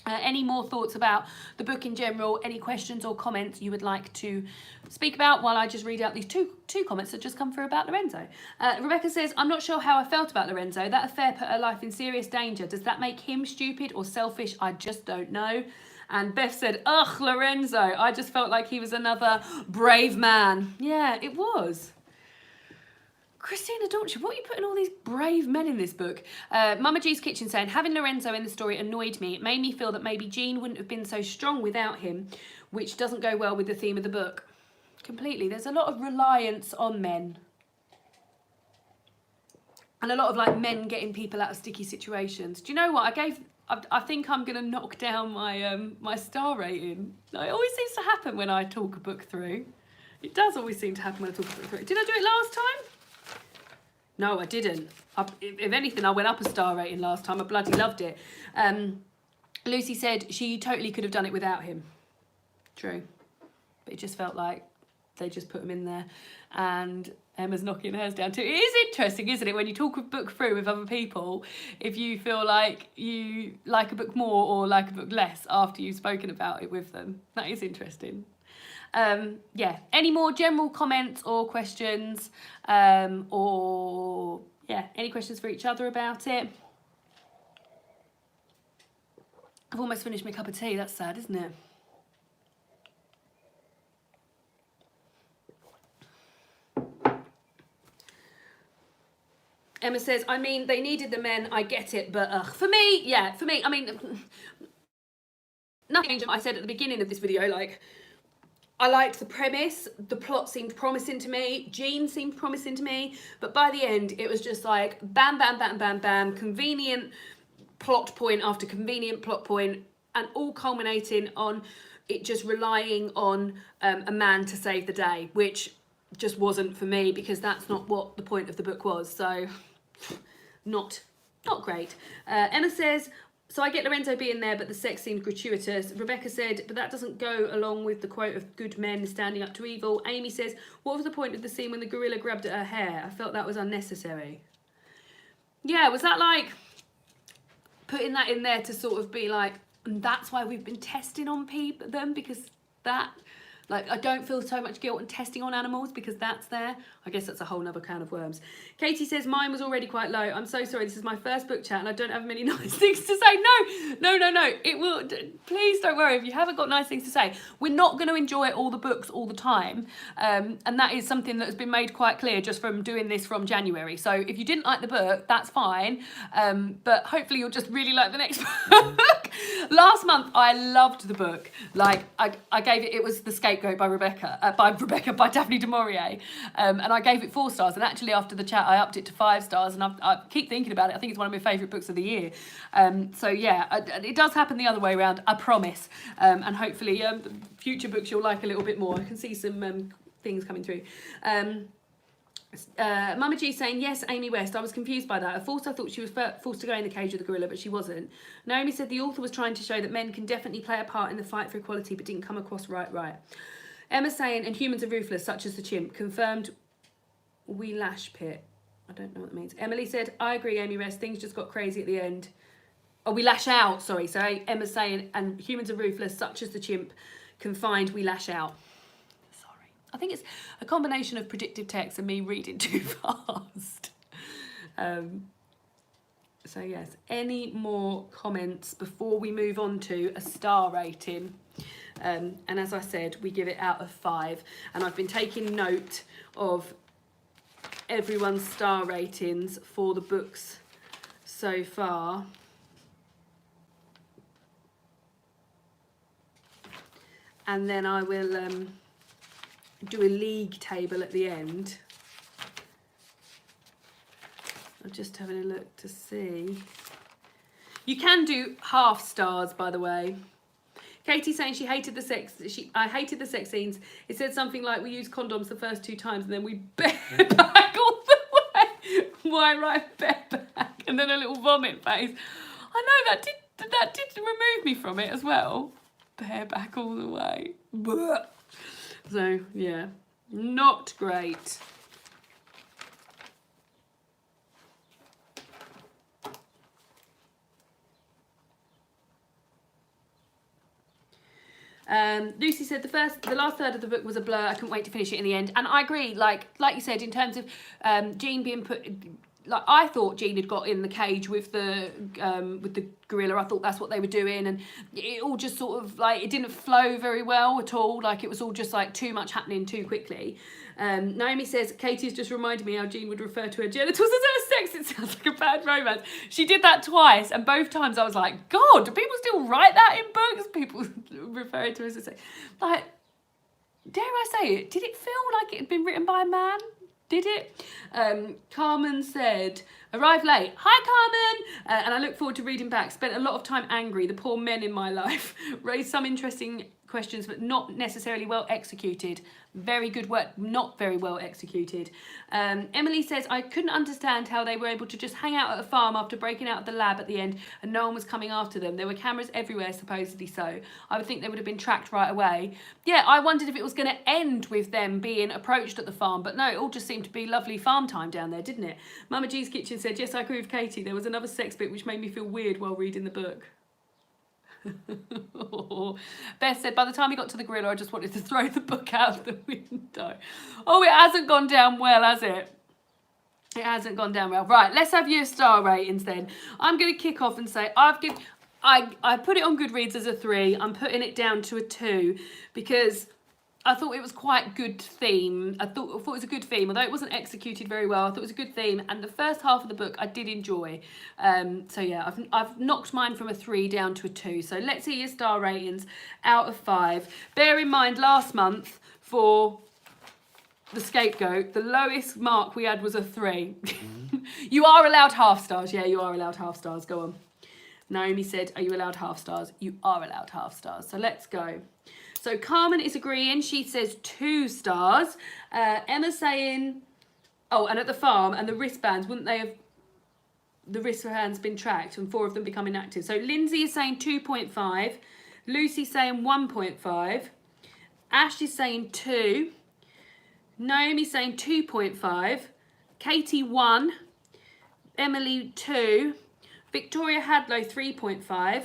Any more thoughts about the book in general, any questions or comments you would like to speak about while I just read out these two comments that just come through about Lorenzo. Rebecca says, I'm not sure how I felt about Lorenzo. That affair put her life in serious danger. Does that make him stupid or selfish? I just don't know. And Beth said, ugh, Lorenzo. I just felt like he was another brave man. Yeah, it was. Christina Dortcher, what are you putting all these brave men in this book? Mama G's Kitchen saying, having Lorenzo in the story annoyed me. It made me feel that maybe Jean wouldn't have been so strong without him, which doesn't go well with the theme of the book. Completely. There's a lot of reliance on men. And a lot of like men getting people out of sticky situations. Do you know what? I think I'm going to knock down my my star rating. It always seems to happen when I talk a book through. It does always seem to happen when I talk a book through. Did I do it last time? No, I didn't. If anything, I went up a star rating last time. I bloody loved it. Lucy said she totally could have done it without him. True. But it just felt like they just put him in there. And Emma's knocking hers down too. It is interesting, isn't it, when you talk a book through with other people, if you feel like you like a book more or like a book less after you've spoken about it with them. That is interesting. Yeah, any more general comments or questions, or yeah, any questions for each other about it? I've almost finished my cup of tea. That's sad, isn't it? Emma says, I mean, they needed the men, I get it, but for me, I mean, nothing I said at the beginning of this video, like, I liked the premise, the plot seemed promising to me, Jean seemed promising to me, but by the end, it was just like, bam, bam, bam, bam, bam, convenient plot point after convenient plot point, and all culminating on it just relying on a man to save the day, which just wasn't for me, because that's not what the point of the book was. So not great. Emma says, so I get Lorenzo being there, but the sex seemed gratuitous. Rebecca said, but that doesn't go along with the quote of good men standing up to evil. Amy says, what was the point of the scene when the gorilla grabbed at her hair? I felt that was unnecessary. Yeah, was that like putting that in there to sort of be like, and that's why we've been testing on them, because that, like, I don't feel so much guilt in testing on animals because that's there. I guess that's a whole nother can of worms. Katie says, mine was already quite low. I'm so sorry. This is my first book chat and I don't have many nice things to say. No. It will, please don't worry if you haven't got nice things to say. We're not going to enjoy all the books all the time. And that is something that has been made quite clear just from doing this from January. So if you didn't like the book, that's fine. But hopefully you'll just really like the next book. Last month, I loved the book. Like, I gave it was The Scapegoat by by Daphne du Maurier. And I gave it 4 stars. And actually, after the chat, I upped it to 5 stars. And I keep thinking about it. I think it's one of my favourite books of the year. So yeah, it does happen the other way around, I promise. And hopefully, future books you'll like a little bit more. I can see some things coming through. Mama G saying, yes, Amy West. I was confused by that. At first I thought she was forced to go in the cage with the gorilla, but she wasn't. Naomi said the author was trying to show that men can definitely play a part in the fight for equality, but didn't come across right. Emma saying, and humans are ruthless, such as the chimp. Confirmed, we lash pit. I don't know what that means. Emily said, I agree, Amy West. Things just got crazy at the end. Oh, we lash out. Sorry. So Emma's saying, and humans are ruthless, such as the chimp. Confined, we lash out. I think it's a combination of predictive text and me reading too fast. So yes, any more comments before we move on to a star rating? And as I said, we give it out of 5. And I've been taking note of everyone's star ratings for the books so far. And then I will... do a league table at the end. I'm just having a look to see. You can do half stars, by the way. Katie saying she hated the sex. I hated the sex scenes. It said something like, we used condoms the first 2 times and then we bareback all the way. Why right bareback? And then a little vomit face. I know that did remove me from it as well. Bareback all the way. Blech. So, yeah, not great. Lucy said the last third of the book was a blur. I couldn't wait to finish it in the end. And I agree, like you said, in terms of Jean being put... Like, I thought Jean had got in the cage with the gorilla. I thought that's what they were doing, and it all just sort of like, it didn't flow very well at all. Like, it was all just like too much happening too quickly. Naomi says, Katie's just reminded me how Jean would refer to her genitals as her sex. It sounds like a bad romance. She did that twice, and both times I was like, God, do people still write that in books? People refer to her as a sex. Like, dare I say it? Did it feel like it had been written by a man? Did it? Carmen said, arrived late. Hi, Carmen! And I look forward to reading back. Spent a lot of time angry. The poor men in my life. Raised some interesting questions, but not necessarily well executed. Very good work, not very well executed. Emily says, I couldn't understand how they were able to just hang out at a farm after breaking out of the lab at the end and no one was coming after them. There were cameras everywhere, supposedly so. I would think they would have been tracked right away. Yeah, I wondered if it was going to end with them being approached at the farm, but no, it all just seemed to be lovely farm time down there, didn't it? Mama G's Kitchen said, yes, I agree with Katie. There was another sex bit which made me feel weird while reading the book. Beth said, by the time we got to the gorilla, I just wanted to throw the book out the window. Oh, it hasn't gone down well, has it? It hasn't gone down well. Right, let's have your star ratings then. I'm going to kick off and say I put it on Goodreads as a 3. I'm putting it down to a 2 because I thought it was quite good theme. I thought it was a good theme, although it wasn't executed very well. I thought it was a good theme, and the first half of the book I did enjoy. So yeah, I've knocked mine from a 3 down to a 2. So let's see your star ratings out of 5. Bear in mind, last month for The Scapegoat, the lowest mark we had was a 3. You are allowed half stars. Yeah, you are allowed half stars. Go on. Naomi said, are you allowed half stars? You are allowed half stars. So let's go. So Carmen is agreeing. She says 2 stars. Emma's saying, oh, and at the farm and the wristbands, wouldn't they have, the wristbands been tracked and 4 of them become inactive? So Lindsay is saying 2.5. Lucy's saying 1.5. Ash is saying 2. Naomi's saying 2.5. Katie 1. Emily 2. Victoria Hadlow 3.5.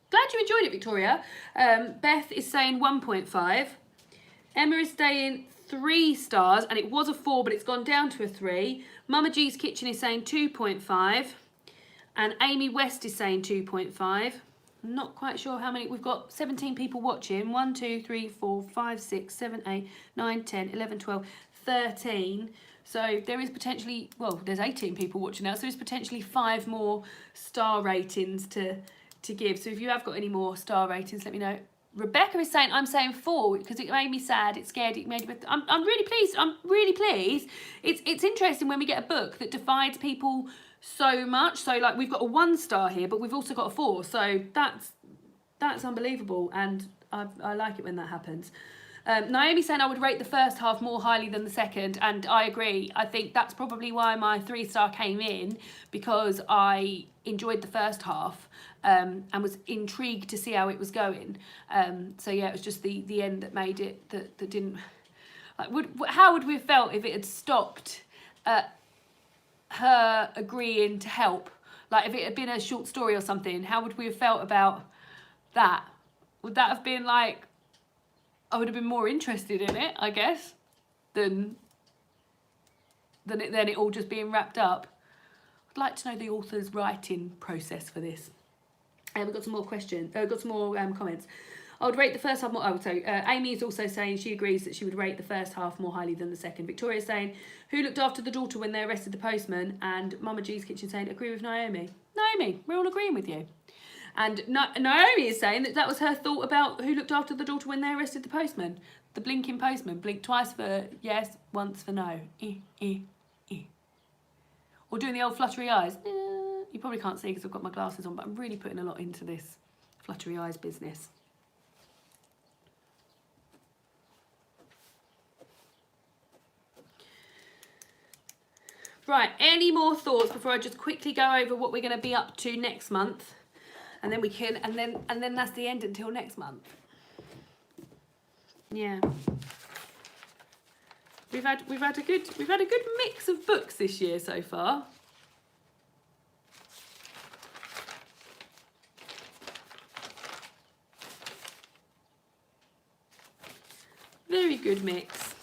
Glad you enjoyed it, Victoria. Beth is saying 1.5. Emma is saying 3 stars, and it was a 4, but it's gone down to a 3. Mama G's Kitchen is saying 2.5. And Amy West is saying 2.5. I'm not quite sure how many. We've got 17 people watching. 1, 2, 3, 4, 5, 6, 7, 8, 9, 10, 11, 12, 13. So there is potentially, well, there's 18 people watching now, so there's potentially 5 more star ratings to give. So if you have got any more star ratings, let me know. Rebecca is saying, I'm saying 4 because it made me sad. It scared. It made me. I'm really pleased. I'm really pleased. It's interesting when we get a book that divides people so much. So like we've got a 1 star here, but we've also got a 4. So that's unbelievable, and I like it when that happens. Naomi saying I would rate the first half more highly than the second, and I agree. I think that's probably why my 3-star came in, because I enjoyed the first half and was intrigued to see how it was going. So yeah, it was just the end that made it that didn't. Like, how would we have felt if it had stopped at her agreeing to help? Like if it had been a short story or something, how would we have felt about that? Would that have been like, I would have been more interested in it, I guess, than it all just being wrapped up. I'd like to know the author's writing process for this. We've got some more questions. Got some more comments. I would rate the first half more. Oh, so Amy is also saying she agrees that she would rate the first half more highly than the second. Victoria's saying, who looked after the daughter when they arrested the postman? And Mama G's Kitchen saying, agree with Naomi. Naomi, we're all agreeing with you. And Naomi is saying that was her thought about who looked after the daughter when they arrested the postman. The blinking postman. Blink twice for yes, once for no. Or doing the old fluttery eyes. You probably can't see because I've got my glasses on, but I'm really putting a lot into this fluttery eyes business. Right, any more thoughts before I just quickly go over what we're going to be up to next month? And then we can, and then that's the end until next month. Yeah. We've had a good mix of books this year so far. Very good mix.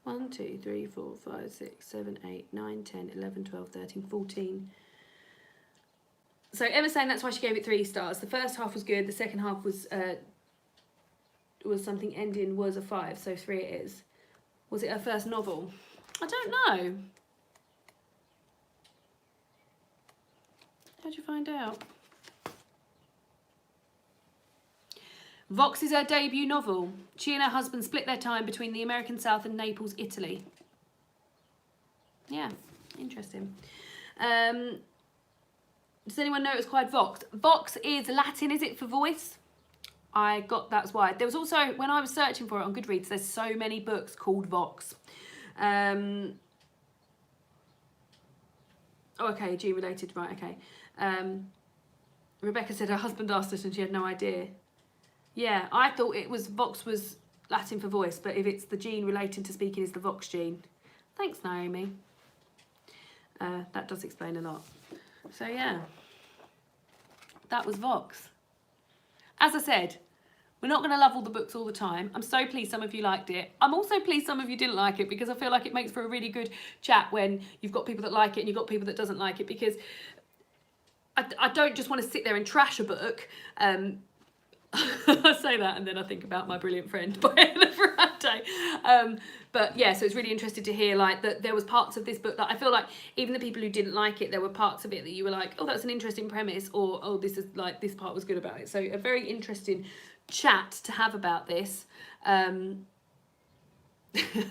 One, 2, 3, 4, 5, 6, 7, 8, 9, 10, 11, 12, 13, 14. So Emma's saying that's why she gave it 3 stars. The first half was good. The second half was something ending was a 5, so 3 it is. Was it her first novel? I don't know. How'd you find out? Vox is her debut novel. She and her husband split their time between the American South and Naples, Italy. Yeah, interesting. Does anyone know it's quite Vox? Vox is Latin, is it, for voice? That's why. There was also, when I was searching for it on Goodreads, there's so many books called Vox. Oh, okay, G-related, right, okay. Rebecca said her husband asked us and she had no idea. Yeah, I thought Vox was Latin for voice, but if it's the gene relating to speaking, is the Vox gene. Thanks, Naomi. That does explain a lot. So yeah, that was Vox. As I said, we're not going to love all the books all the time. I'm so pleased some of you liked it. I'm also pleased some of you didn't like it, because I feel like it makes for a really good chat when you've got people that like it and you've got people that doesn't like it, because I don't just want to sit there and trash a book. I say that and then I think about My Brilliant Friend by Elena Ferrante. But yeah, so it's really interesting to hear like that there was parts of this book that I feel like even the people who didn't like it, there were parts of it that you were like, oh, that's an interesting premise, or oh, this is like, this part was good about it. So a very interesting chat to have about this.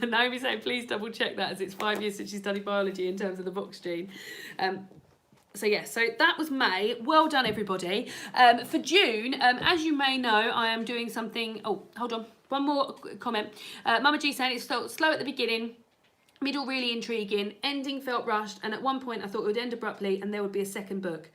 Naomi saying, please double check that, as it's 5 years since she studied biology in terms of the Vox gene. So yeah, so that was May. Well done, everybody. For June, as you may know, I am doing something. Oh, hold on. One more comment. Mama G saying it felt slow at the beginning, middle really intriguing, ending felt rushed, and at one point I thought it would end abruptly and there would be a second book.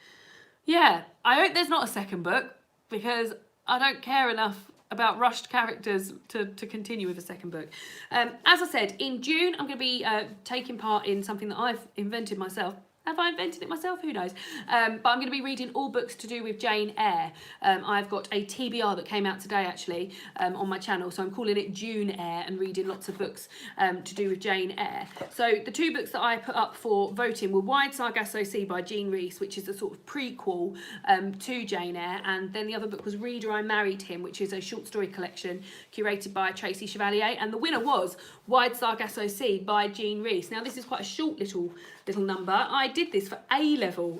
Yeah, I hope there's not a second book, because I don't care enough about rushed characters to continue with a second book. As I said, in June I'm going to be taking part in something that I've invented myself. Have I invented it myself? Who knows? But I'm going to be reading all books to do with Jane Eyre. I've got a TBR that came out today, actually, on my channel. So I'm calling it June Eyre and reading lots of books to do with Jane Eyre. So the two books that I put up for voting were Wide Sargasso Sea by Jean Rhys, which is a sort of prequel to Jane Eyre. And then the other book was Reader, I Married Him, which is a short story collection curated by Tracy Chevalier. And the winner was Wide Sargasso Sea by Jean Rhys. Now, this is quite a short little number. I did this for A-level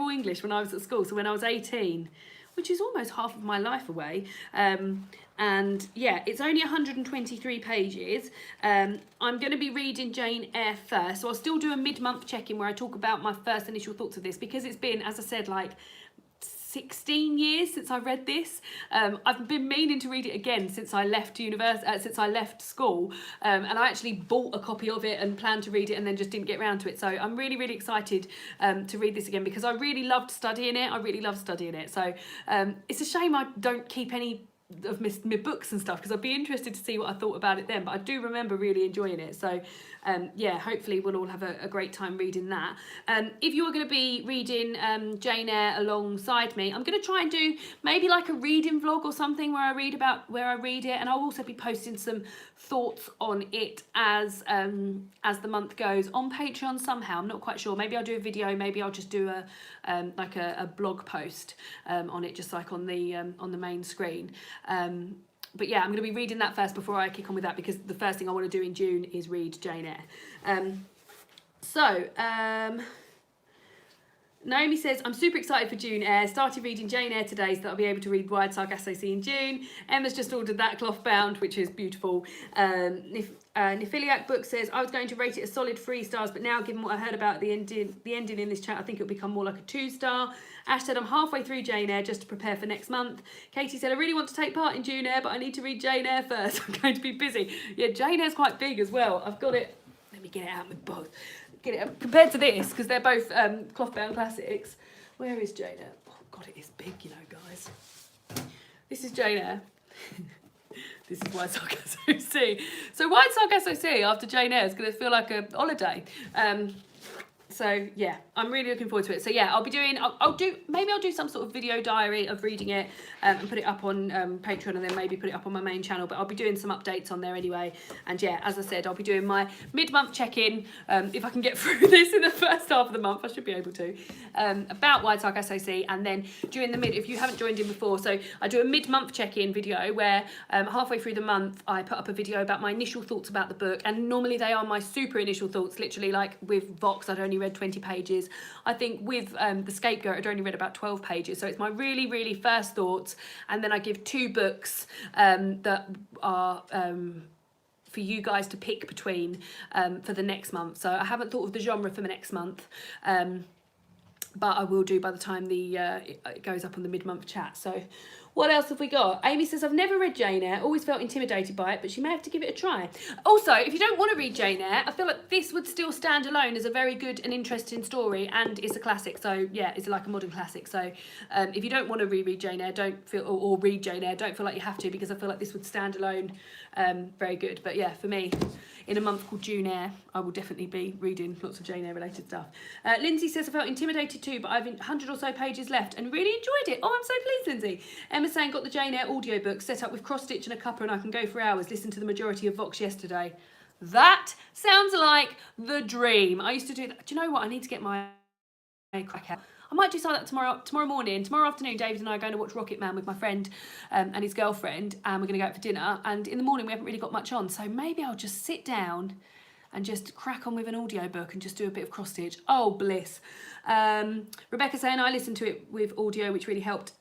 English when I was at school, so when I was 18, which is almost half of my life away. And yeah, it's only 123 pages. I'm going to be reading Jane Eyre first, so I'll still do a mid-month check-in where I talk about my first initial thoughts of this, because it's been, as I said, like 16 years since I read this. I've been meaning to read it again since I left since I left school, and I actually bought a copy of it and planned to read it and then just didn't get around to it. So I'm really, really excited to read this again, because I really loved studying it. So it's a shame I don't keep any of my books and stuff, because I'd be interested to see what I thought about it then, but I do remember really enjoying it. So yeah, hopefully we'll all have a great time reading that. If you're going to be reading Jane Eyre alongside me, I'm going to try and do maybe like a reading vlog or something where I read it, and I'll also be posting some thoughts on it as the month goes on Patreon somehow. I'm not quite sure. Maybe I'll do a video, maybe I'll just do a blog post on it, just like on the main screen. But yeah, I'm going to be reading that first before I kick on with that, because the first thing I want to do in June is read Jane Eyre. Naomi says, I'm super excited for June Eyre. Started reading Jane Eyre today so that I'll be able to read Wide Sargasso Sea in June. Emma's just ordered that cloth bound, which is beautiful. Nephiliac Book says, I was going to rate it a solid 3 stars, but now given what I heard about the ending in this chat, I think it'll become more like a 2-star. Ash said, I'm halfway through Jane Eyre just to prepare for next month. Katie said, I really want to take part in June Eyre, but I need to read Jane Eyre first. I'm going to be busy. Yeah, Jane Eyre's quite big as well. I've got it. Let me get it out with both. Get it up. Compared to this, because they're both cloth-bound classics. Where is Jane Eyre? Oh God, it is big, you know, guys. This is Jane Eyre. This is Wide Sargasso Sea. So Wide Sargasso Sea after Jane Eyre is going to feel like a holiday. So yeah, I'm really looking forward to it. So yeah, I'll do some sort of video diary of reading it and put it up on Patreon, and then maybe put it up on my main channel, but I'll be doing some updates on there anyway. And yeah, as I said, I'll be doing my mid-month check-in, if I can get through this in the first half of the month, I should be able to, about Wide Sargasso Sea. And then during the if you haven't joined in before, so I do a mid-month check-in video where halfway through the month I put up a video about my initial thoughts about the book, and normally they are my super initial thoughts, literally like with Vox I'd only read 20 pages. I think with The Scapegoat I'd only read about 12 pages, so it's my really, really first thoughts, and then I give 2 books that are for you guys to pick between for the next month. So I haven't thought of the genre for the next month, but I will do by the time it goes up on the mid-month chat. So what else have we got? Amy says, I've never read Jane Eyre, always felt intimidated by it, but she may have to give it a try. Also, if you don't want to read Jane Eyre, I feel like this would still stand alone as a very good and interesting story, and it's a classic. So yeah, it's like a modern classic. So if you don't want to reread Jane Eyre, or read Jane Eyre, don't feel like you have to, because I feel like this would stand alone very good. But yeah, for me, in a month called June Eyre, I will definitely be reading lots of Jane Eyre related stuff. Lindsay says, I felt intimidated too, but I've 100 or so pages left and really enjoyed it. Oh, I'm so pleased, Lindsay. Emma's saying, got the Jane Eyre audiobook set up with cross stitch and a cuppa, and I can go for hours, listen to the majority of Vox yesterday. That sounds like the dream. I used to do that. Do you know what? I need to get my crack out. I might do some of that tomorrow morning. Tomorrow afternoon, David and I are going to watch Rocket Man with my friend and his girlfriend, and we're going to go out for dinner. And in the morning, we haven't really got much on, so maybe I'll just sit down and just crack on with an audiobook and just do a bit of cross stitch. Oh, bliss. Rebecca saying, I listened to it with audio, which really helped.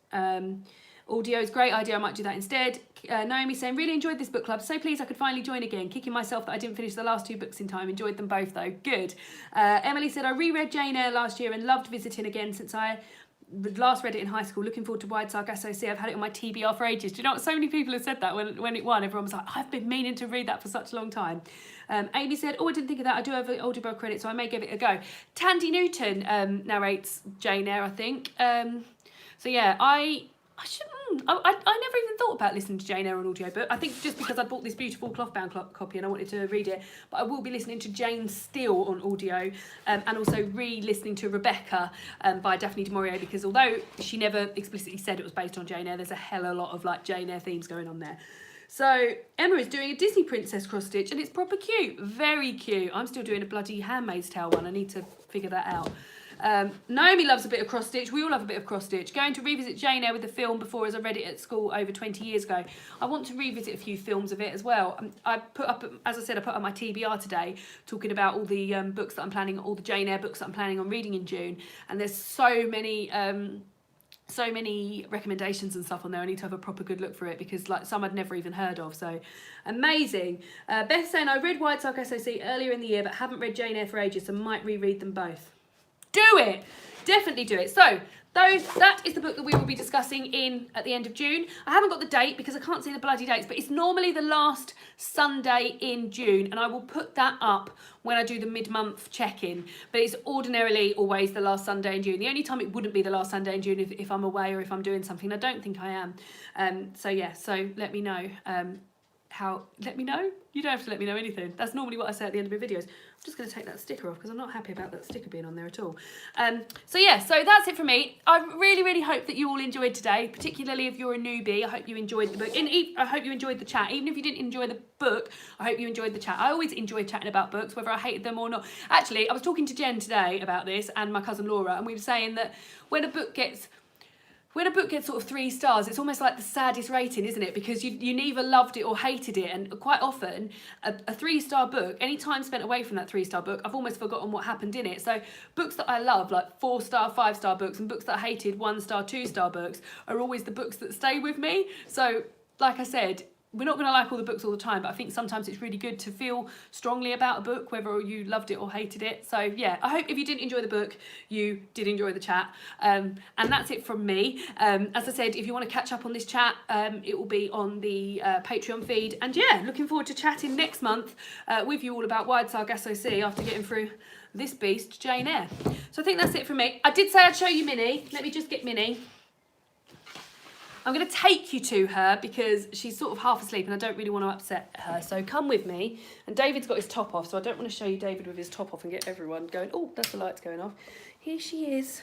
Audio is a great idea, I might do that instead. Naomi saying, really enjoyed this book club, so pleased I could finally join again. Kicking myself that I didn't finish the last 2 books in time. Enjoyed them both though. Good. Emily said, I reread Jane Eyre last year and loved visiting again since I last read it in high school. Looking forward to Wide Sark SOC. I've had it on my TBR for ages. Do you know what? So many people have said that when it won. Everyone was like, I've been meaning to read that for such a long time. Amy said, oh, I didn't think of that. I do have an audiobook credit, so I may give it a go. Tandy Newton narrates Jane Eyre, I think. So yeah, I never even thought about listening to Jane Eyre on audiobook. I think just because I bought this beautiful cloth-bound copy and I wanted to read it, but I will be listening to Jane Steele on audio, and also re-listening to Rebecca by Daphne du Maurier, because although she never explicitly said it was based on Jane Eyre, there's a hell of a lot of like Jane Eyre themes going on there. So Emma is doing a Disney Princess cross-stitch and it's proper cute, very cute. I'm still doing a bloody Handmaid's Tale one. I need to figure that out. Naomi loves a bit of cross-stitch. We all love a bit of cross-stitch. Going to revisit Jane Eyre with the film before, as I read it at school over 20 years ago. I want to revisit a few films of it as well. I put up, as I said, I put up my TBR today talking about all the books that I'm planning, all the Jane Eyre books that I'm planning on reading in June. And there's so many recommendations and stuff on there. I need to have a proper good look for it because like some I'd never even heard of. So amazing. Beth saying, I read Wide Sark SOC earlier in the year but haven't read Jane Eyre for ages, so might reread them both. Do it! Definitely do it. So that is the book that we will be discussing at the end of June. I haven't got the date because I can't see the bloody dates, but it's normally the last Sunday in June, and I will put that up when I do the mid-month check-in. But it's ordinarily always the last Sunday in June. The only time it wouldn't be the last Sunday in June if I'm away or if I'm doing something. I don't think I am. So yeah, so let me know. Let me know? You don't have to let me know anything. That's normally what I say at the end of my videos. I'm just going to take that sticker off because I'm not happy about that sticker being on there at all. So yeah, so that's it from me. I really, really hope that you all enjoyed today, particularly if you're a newbie. I hope you enjoyed the book. And I hope you enjoyed the chat. Even if you didn't enjoy the book, I hope you enjoyed the chat. I always enjoy chatting about books, whether I hated them or not. Actually, I was talking to Jen today about this and my cousin Laura, and we were saying that when a book gets sort of 3 stars, it's almost like the saddest rating, isn't it? Because you neither loved it or hated it, and quite often a 3-star book, any time spent away from that 3-star book, I've almost forgotten what happened in it. So books that I love, like 4-star, 5-star books, and books that I hated, 1-star, 2-star books, are always the books that stay with me. So like I said, we're not going to like all the books all the time, but I think sometimes it's really good to feel strongly about a book, whether you loved it or hated it. So yeah, I hope if you didn't enjoy the book, you did enjoy the chat. And that's it from me. As I said, if you want to catch up on this chat, it will be on the Patreon feed. And yeah, looking forward to chatting next month with you all about Wide Sark SOC after getting through this beast, Jane Eyre. So I think that's it from me. I did say I'd show you Minnie. Let me just get Minnie. I'm going to take you to her because she's sort of half asleep and I don't really want to upset her. So come with me. And David's got his top off, so I don't want to show you David with his top off and get everyone going, oh, that's the lights going off. Here she is.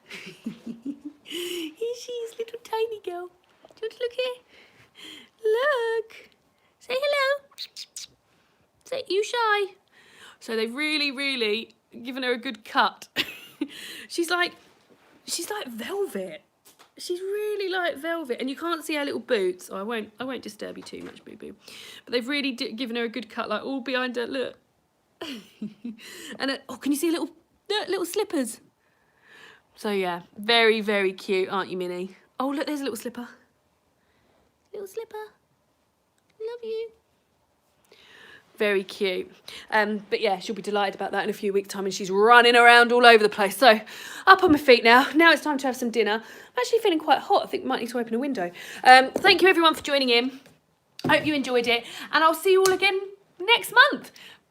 Here she is, little tiny girl. Do you want to look here? Look. Say hello. Say, you shy? So they've really, really given her a good cut. She's like velvet. She's really like velvet, and you can't see her little boots. Oh, I won't disturb you too much, boo boo. But they've really given her a good cut, like all behind her. Look, and oh, can you see little slippers? So yeah, very, very cute, aren't you, Minnie? Oh, look, there's a little slipper. Little slipper. Love you. Very cute. But yeah, she'll be delighted about that in a few weeks' time, and she's running around all over the place. So up on my feet now. Now it's time to have some dinner. I'm actually feeling quite hot. I think I might need to open a window. Thank you everyone for joining in. I hope you enjoyed it, and I'll see you all again next month.